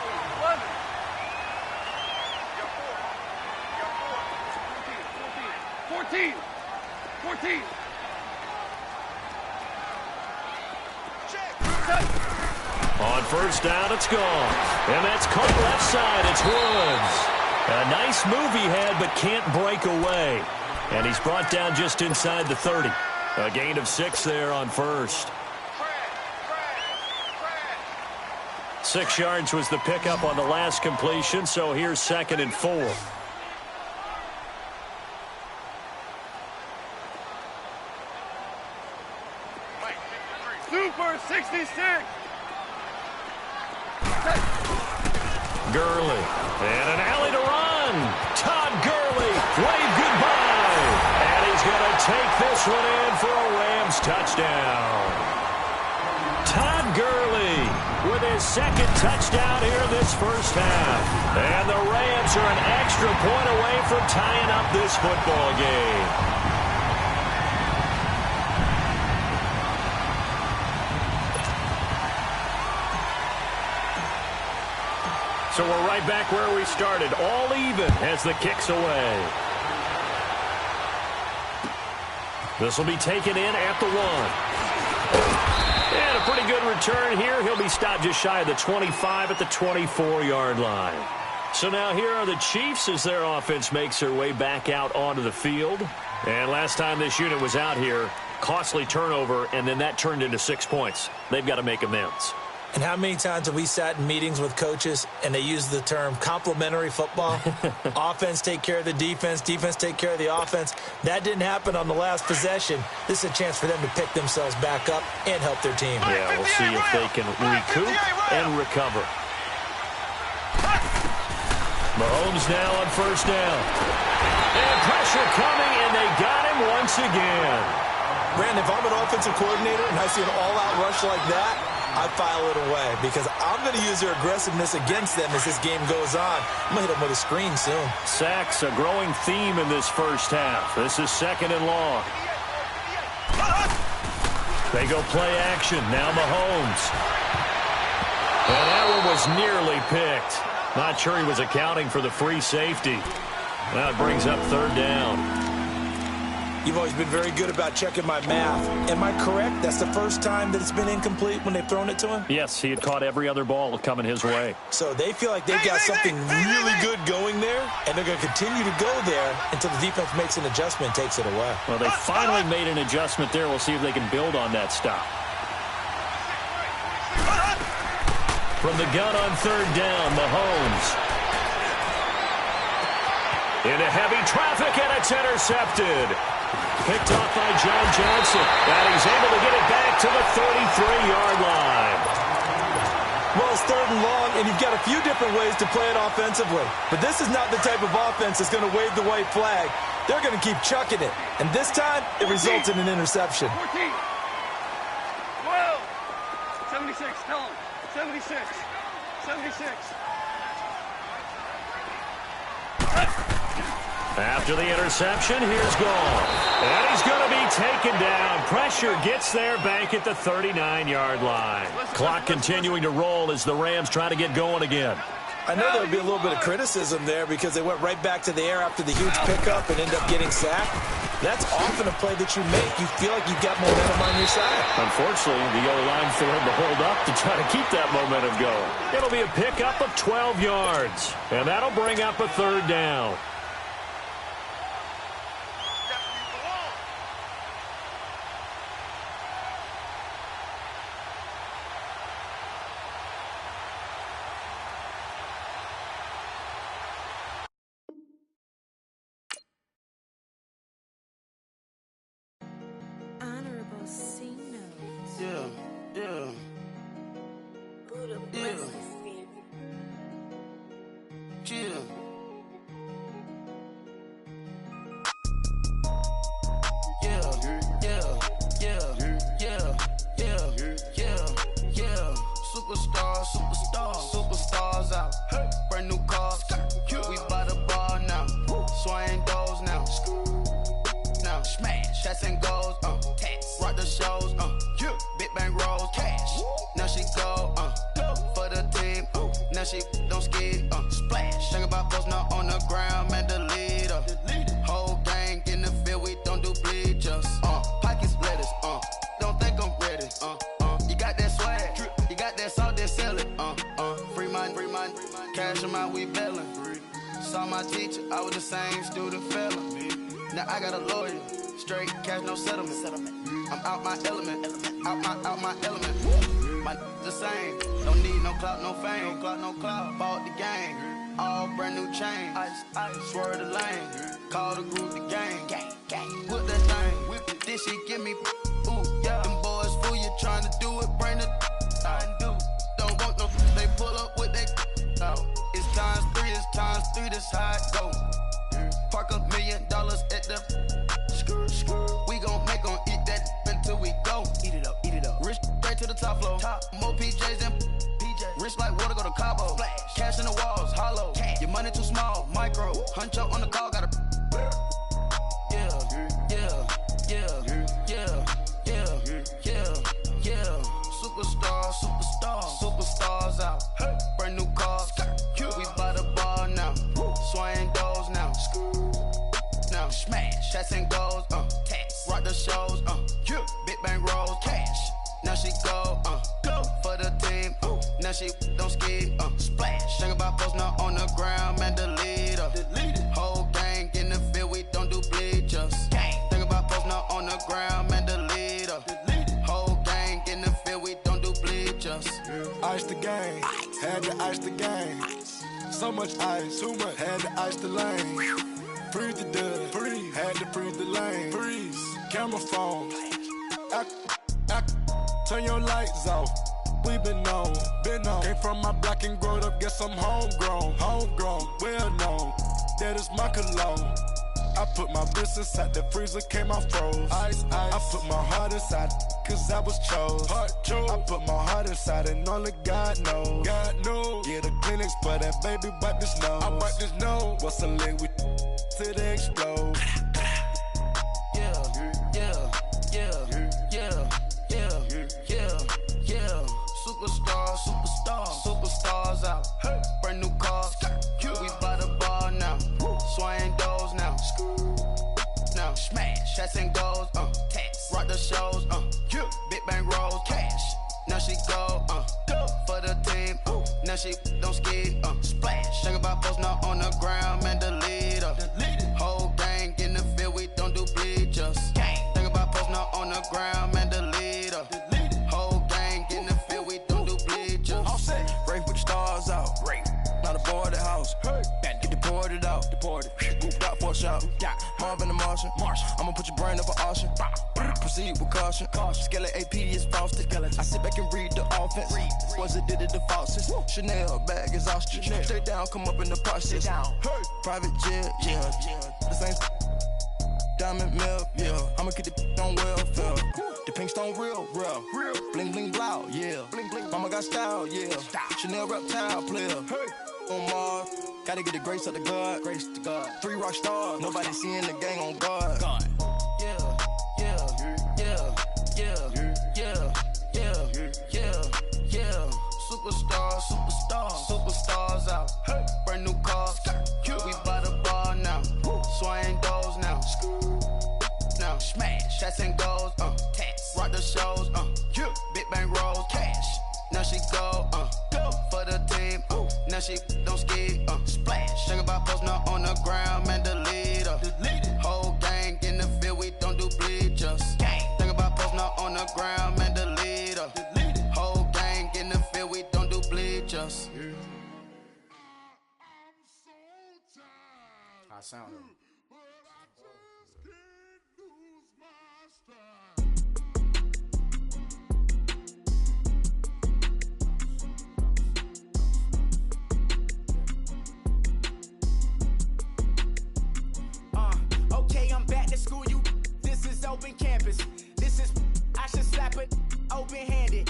On 1st down, it's gone. And that's caught left side. It's Woods. A nice move he had, but can't break away. And he's brought down just inside the 30. A gain of 6 there on 1st. 6 yards was the pickup on the last completion, so here's 2nd and 4. Super 66. Gurley. And an alley to run. Todd Gurley. Wave goodbye. And he's going to take this one in for a Rams touchdown. Todd Gurley with his 2nd touchdown here in this first half. And the Rams are an extra point away from tying up this football game. So we're right back where we started, all even as the kick's away. This will be taken in at the 1. And a pretty good return here. He'll be stopped just shy of the 25 at the 24-yard line. So now here are the Chiefs as their offense makes their way back out onto the field. And last time this unit was out here, costly turnover, and then that turned into 6 points. They've got to make amends. And how many times have we sat in meetings with coaches and they use the term complementary football? Offense take care of the defense, defense take care of the offense. That didn't happen on the last possession. This is a chance for them to pick themselves back up and help their team. Yeah, we'll see if they can recoup and recover. Mahomes now on 1st down. And pressure coming, and they got him once again. Brandon, if I'm an offensive coordinator and I see an all-out rush like that, I file it away because I'm going to use their aggressiveness against them as this game goes on. I'm going to hit them with a screen soon. Sacks, a growing theme in this first half. This is 2nd and long. They go play action. Now Mahomes. And that one was nearly picked. Not sure he was accounting for the free safety. Now it brings up 3rd down. You've always been very good about checking my math. Am I correct? That's the first time that it's been incomplete when they've thrown it to him? Yes, he had caught every other ball coming his way. So they feel like they've got something really good going there, and they're going to continue to go there until the defense makes an adjustment and takes it away. Well, they finally made an adjustment there. We'll see if they can build on that stop. From the gun on 3rd down, Mahomes. Into heavy traffic, and it's intercepted. Picked off by John Johnson. And he's able to get it back to the 33-yard line. Well, it's 3rd and long, and you've got a few different ways to play it offensively. But this is not the type of offense that's going to wave the white flag. They're going to keep chucking it. And this time, it results in an interception. 14. 12. 76. Tell him. 76. 76. After the interception, here's Gall. And he's going to be taken down. Pressure gets there back at the 39-yard line. Clock continuing to roll as the Rams try to get going again. I know there'll be a little bit of criticism there because they went right back to the air after the huge pickup and end up getting sacked. That's often a play that you make. You feel like you've got momentum on your side. Unfortunately, the O-line for him to hold up to try to keep that momentum going. It'll be a pickup of 12 yards. And that'll bring up a 3rd down. Superstars out. Brand new cars. We buy the bar now. Swing doors now. Now smash. Shots and goals. Rock the shows. Big bang rolls. Cash. Now she go. For the team. Now she don't skid. Splash. Think about post now on the ground. Man, the leader. Whole gang in the field. We don't do bleachers. Pockets lettuce. Don't think I'm ready. You got that swag. You got that salt, then sell it. Free mind. Cash amount, we bailing. Saw my teacher, I was the same student fella. Now I got a lawyer. Straight cash, no settlement. I'm out my element. Out my element. My the same. Don't need no clout, no fame. No clout. Bought the game. All brand new chain. Ice. Swerve the lane. Call the group the gang. Whip that thing. Whip it. Then she give me. Ooh, yeah. Them boys fool you trying to do it. Bring the. Don't want no. They pull up with that. It's times 3. This how it go. Park $1 million at the. We gon' make 'em eat that until we go. Eat it up. Rich straight to the top floor. More PJs and PJs. Rich like water, go to Cabo. Splash. Cash in the walls, hollow. Cash. Your money too small, micro. Hunch up on the call, gotta. Yeah. Superstars out. Brand new cars. We buy the bar now. Swing doors now. Now smash. Shots and goals. Rock the shows. Big bang rolls. Cash. Now she go. For the team. Now she don't skid. Splash. Think about post now on the ground. Man, the leader. Whole gang in the field. We don't do bleachers. Think about post now on the ground. Man, the leader. Whole gang in the field. We don't do bleachers. Ice the game, had to ice the game. So much ice, too much, had to ice the lane. Freeze the dud, freeze, had to freeze the lane. Freeze, camera phone. Turn your lights off. We been on. Came from my block and growed up, guess I'm homegrown, well known. That is my cologne. I put my wrist inside the freezer, came out froze. Ice. I put my heart inside, cause I was chose. I put my heart inside and only God knows. Yeah, the clinics, but that baby wipe this nose. I wipe this nose. What's a link with till they explode? Superstars out. Brand new cars. We buy the bar now. Swing doors now. Now smash. Shots and goals. Rock the shows. Big bang rolls. Cash. Now she go. For the team. Now she don't skid. Splash. Think about post now on the ground. Man, the leader. Whole gang in the field. We don't do bleachers. Think about post now on the ground. Man, the leader. Whole gang in the field. We don't do bleachers. Race with the stars out. Not a boarded house. Get deported out. Grouped out for a shout. Marvin the Martian. I'ma put your brain up for auction. Proceed with caution. Skeleton AP is frosted. I sit back and read the offense. Was it did it the faucets? Chanel bag is ostrich. Stay down, come up in the process. Private jet, yeah. The same diamond milk, yeah. I'ma keep the on welfare. The pink stone real. Bling bling blow, yeah. Mama got style, yeah. Chanel reptile player. On Mars, gotta get the grace of the God. 3 rock stars, nobody seeing the gang on guard. Superstars out. Brand new cars. We by the bar now. Swaying doors now. Now smash. Shots and goals. Rock the shows. Big bang rolls. Cash. Now she go. For the team. Now she don't ski. Splash. Think about posting up on the ground, man. The leader. Whole gang in the field. We don't do bleachers. Think about posting up on the ground, man. The leader. Whole gang in the field. We don't do bleachers. I sound it. Okay, I'm back to school, you. This is open campus. This is, I should slap it open-handed.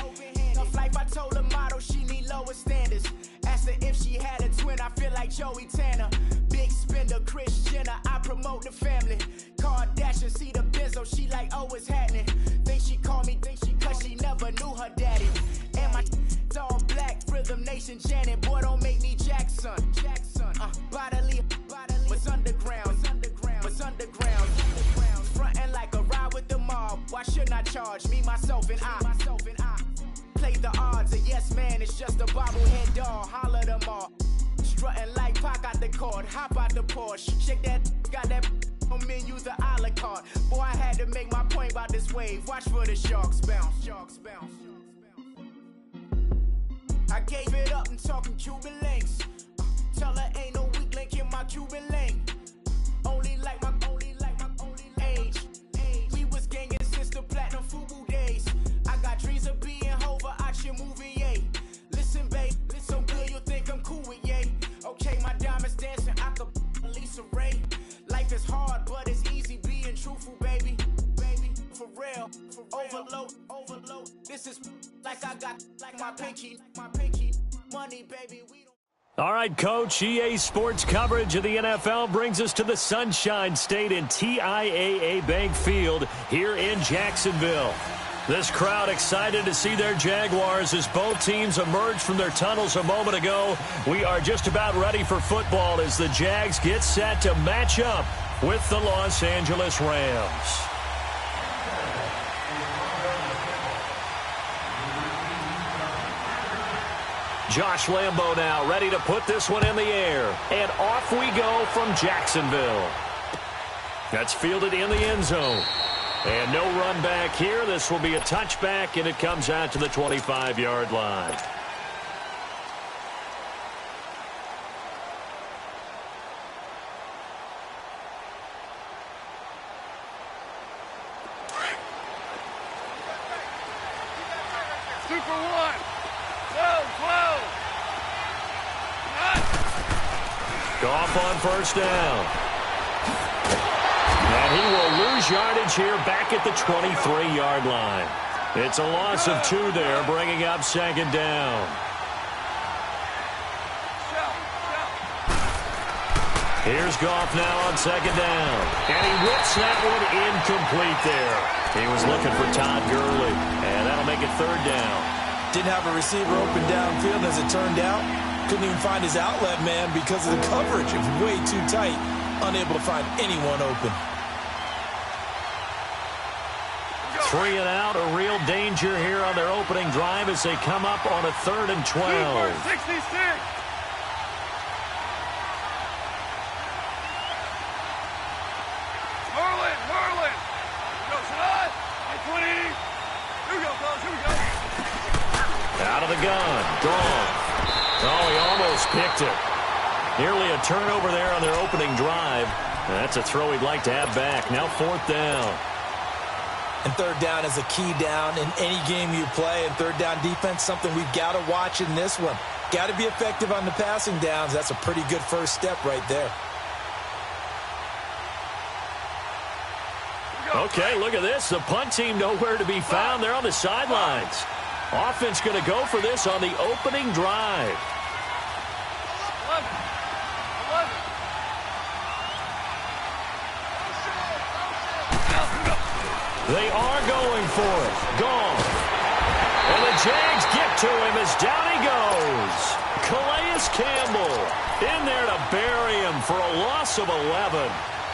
Tough life, I told her motto, she need lower standards. Asked her if she had a twin, I feel like Joey Tanner. Big spender, Kris Jenner, I promote the family. Kardashian, see the benzo, she like, oh, it's happening. Think she call me, cause she never knew her daddy. And my all black, Rhythm Nation, Janet, boy, don't make me Jackson. Bodily, what's underground, what's underground. Frontin' like a ride with the mob, why shouldn't I charge me, myself, and I? Play the odds, a yes man, it's just a bobblehead doll, holler them all. Strutting like Pac out the court, hop out the Porsche, shake that, got that on menu, the a la carte. Boy, I had to make my point about this wave, watch for the sharks bounce. I gave it up and talking Cuban links. Tell her ain't no weak link in my Cuban link. Only like my age. We was gangin' since the platinum FUBU days. I got dreams of being Hova out your movie, yay. Listen, babe, so good you'll think I'm cool with yay. Okay, my diamonds dancing, I could Lisa Ray. Life is hard, but it's easy being truthful, baby. For real, overload. This is like I got like my pinky. Money, baby, we don't. All right, Coach, EA Sports coverage of the NFL brings us to the Sunshine State in TIAA Bank Field here in Jacksonville. This crowd excited to see their Jaguars as both teams emerged from their tunnels a moment ago. We are just about ready for football as the Jags get set to match up with the Los Angeles Rams. Josh Lambo now ready to put this one in the air. And off we go from Jacksonville. That's fielded in the end zone. And no run back here. This will be a touchback, and it comes out to the 25-yard line. Goff on first down. And he will lose yardage here back at the 23-yard line. It's a loss of 2 there, bringing up second down. Here's Goff now on second down. And he whips that one incomplete there. He was looking for Todd Gurley, and that'll make it third down. Didn't have a receiver open downfield as it turned out. Couldn't even find his outlet man because of the coverage. It was way too tight. Unable to find anyone open. 3 and out, a real danger here on their opening drive as they come up on a 3rd and 12. 66. Merlin. Go, Sinai. 20. Here we go, fellas. Here we go. Out of the gun. Gone. Oh, he almost picked it. Nearly a turnover there on their opening drive. That's a throw he'd like to have back. Now 4th down. And 3rd down is a key down in any game you play. And 3rd down defense, something we've got to watch in this one. Got to be effective on the passing downs. That's a pretty good first step right there. Okay, look at this. The punt team nowhere to be found. They're on the sidelines. Offense going to go for this on the opening drive. They are going for it. Gone. And the Jags get to him as down he goes. Calais Campbell in there to bury him for a loss of 11.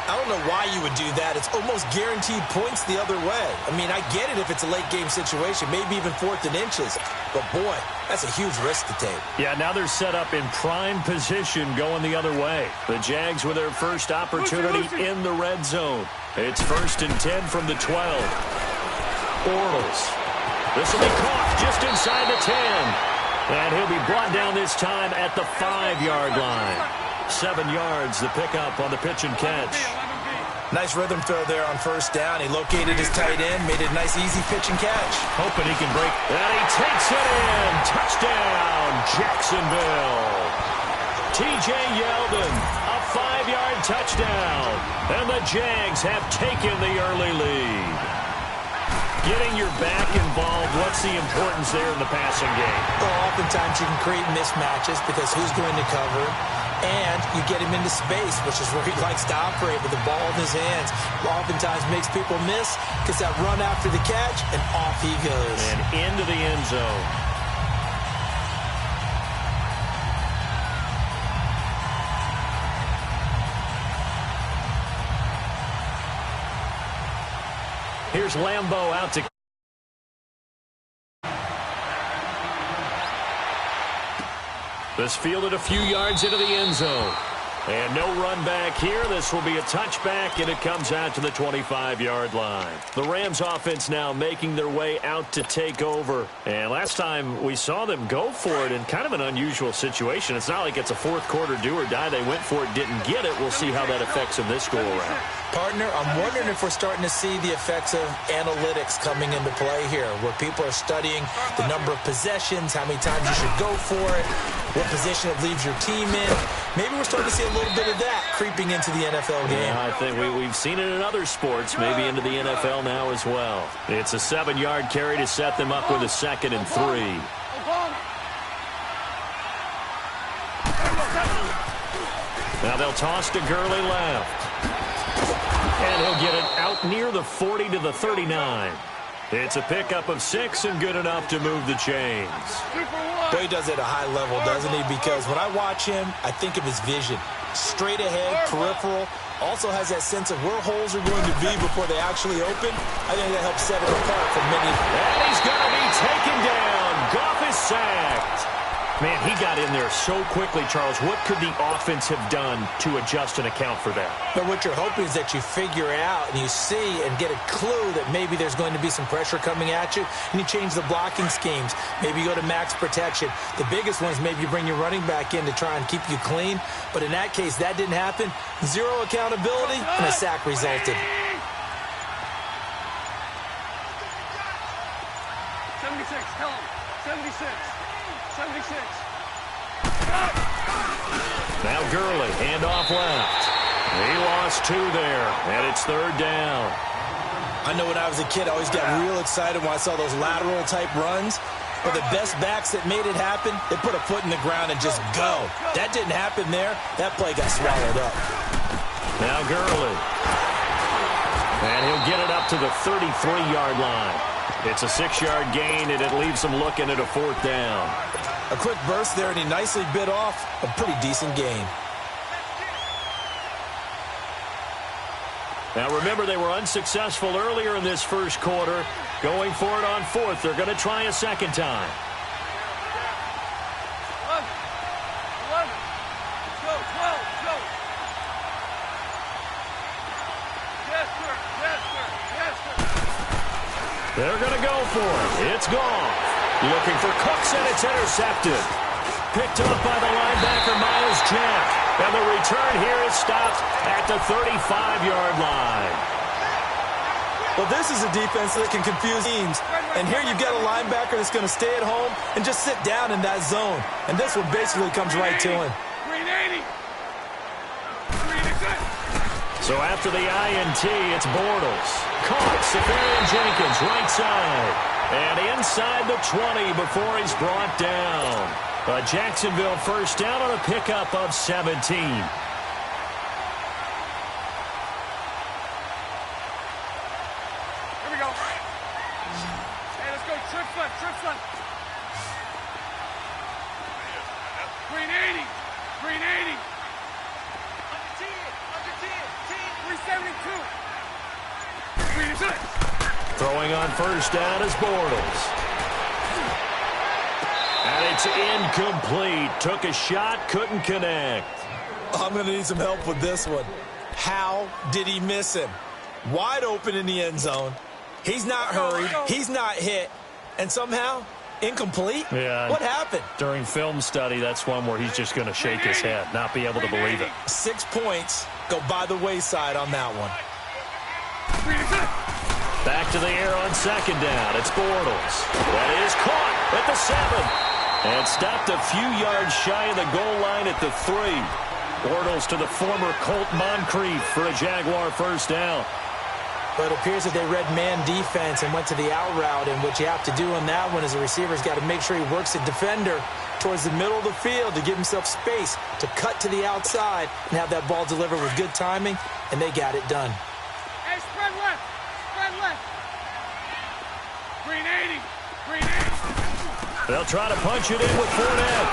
I don't know why you would do that. It's almost guaranteed points the other way. I mean, I get it if it's a late game situation, maybe even 4th and inches. But, boy, that's a huge risk to take. Yeah, now they're set up in prime position going the other way. The Jags with their first opportunity in the red zone. It's 1st and 10 from the 12. Bortles. This will be caught just inside the 10. And he'll be brought down this time at the 5-yard line. 7 yards, the pickup on the pitch and catch. Nice rhythm throw there on 1st down. He located his tight end, made it a nice, easy pitch and catch. Hoping he can break. And he takes it in. Touchdown, Jacksonville. T.J. Yeldon, a 5-yard touchdown. And the Jags have taken the early lead. Getting your back involved, what's the importance there in the passing game? Well, oftentimes you can create mismatches because who's going to cover? And you get him into space, which is where he likes to operate with the ball in his hands. Oftentimes makes people miss, gets that run after the catch, and off he goes. And into the end zone. Here's Lambeau out to... This fielded a few yards into the end zone. And no run back here. This will be a touchback, and it comes out to the 25-yard line. The Rams offense now making their way out to take over. And last time we saw them go for it in kind of an unusual situation. It's not like it's a fourth quarter do or die. They went for it, didn't get it. We'll see how that affects them this go-around. Partner, I'm wondering if we're starting to see the effects of analytics coming into play here, where people are studying the number of possessions, how many times you should go for it, what position it leaves your team in. Maybe we're starting to see a little bit of that creeping into the NFL game. Yeah, I think we've seen it in other sports, maybe into the NFL now as well. It's a 7-yard carry to set them up with a 2nd and 3. Now they'll toss to Gurley left. And he'll get it out near the 40 to the 39. It's a pickup of 6 and good enough to move the chains. Boy, he does it at a high level, doesn't he? Because when I watch him, I think of his vision. Straight ahead, peripheral. Also has that sense of where holes are going to be before they actually open. I think that helps set it apart from many. And he's going to be taken down. Goff is sacked. Man, he got in there so quickly, Charles. What could the offense have done to adjust and account for that? But what you're hoping is that you figure out and you see and get a clue that maybe there's going to be some pressure coming at you, and you change the blocking schemes. Maybe you go to max protection. The biggest one is maybe you bring your running back in to try and keep you clean. But in that case, that didn't happen. Zero accountability, and a sack resulted. 76, tell him. 76. 76. Now Gurley, handoff left. He lost 2 there, and it's 3rd down. I know when I was a kid, I always got real excited when I saw those lateral-type runs. But the best backs that made it happen, they put a foot in the ground and just go. That didn't happen there. That play got swallowed up. Now Gurley. And he'll get it up to the 33-yard line. It's a 6-yard gain, and it leaves them looking at a 4th down. A quick burst there, and he nicely bit off a pretty decent gain. Now, remember, they were unsuccessful earlier in this first quarter. Going for it on 4th. They're going to try a second time. 11. Let's go. 12. Let's go. Yes, sir. Yes, sir. Yes, sir. They're going to go for it. It's gone. Looking for Cooks, and it's intercepted. Picked up by the linebacker, Miles Jack. And the return here is stopped at the 35-yard line. Well, this is a defense that can confuse teams. And here you've got a linebacker that's going to stay at home and just sit down in that zone. And this one basically comes right to him. So after the INT, it's Bortles. Caught, Safarian Jenkins, right side. And inside the 20 before he's brought down. A Jacksonville first down on a pickup of 17. Green 80. Green 80. Under 10. 372. Throwing on first down is Bortles. And it's incomplete. Took a shot, couldn't connect. I'm going to need some help with this one. How did he miss him? Wide open in the end zone. He's not hurried. He's not hit. And somehow, incomplete? Yeah. What happened? During film study, that's one where he's just going to shake his head, not be able to believe it. 6 points go by the wayside on that one. Back to the air on second down. It's Bortles. That is caught at the 7. And stopped a few yards shy of the goal line at the 3. Bortles to the former Colt Moncrief for a Jaguar first down. But it appears that they read man defense and went to the out route. And what you have to do on that one is the receiver's got to make sure he works the defender towards the middle of the field to give himself space to cut to the outside and have that ball delivered with good timing. And they got it done. Hey, spread left. Spread left. Green 80. Green 80. They'll try to punch it in with Fournette.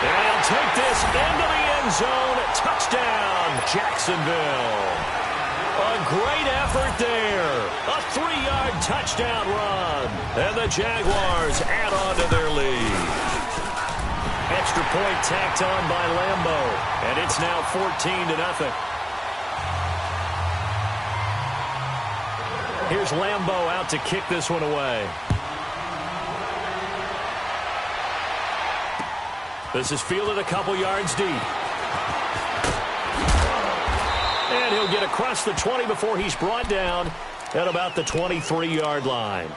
And he'll take this into the end zone. Touchdown, Jacksonville. A great effort there. A 3-yard touchdown run. And the Jaguars add on to their lead. Extra point tacked on by Lambo. And it's now 14-0. Here's Lambo out to kick this one away. This is fielded a couple yards deep. And he'll get across the 20 before he's brought down at about the 23-yard line.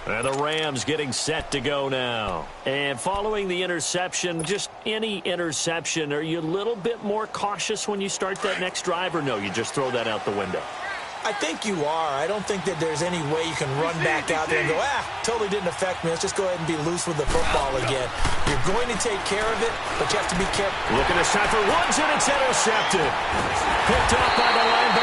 And the Rams getting set to go now. And following the interception, just any interception, are you a little bit more cautious when you start that next drive, or no, you just throw that out the window? I think you are. I don't think that there's any way you can run back out there and go, totally didn't affect me. Let's just go ahead and be loose with the football again. You're going to take care of it, but you have to be careful. Looking this time for Woods, and it's intercepted. Picked up by the linebacker.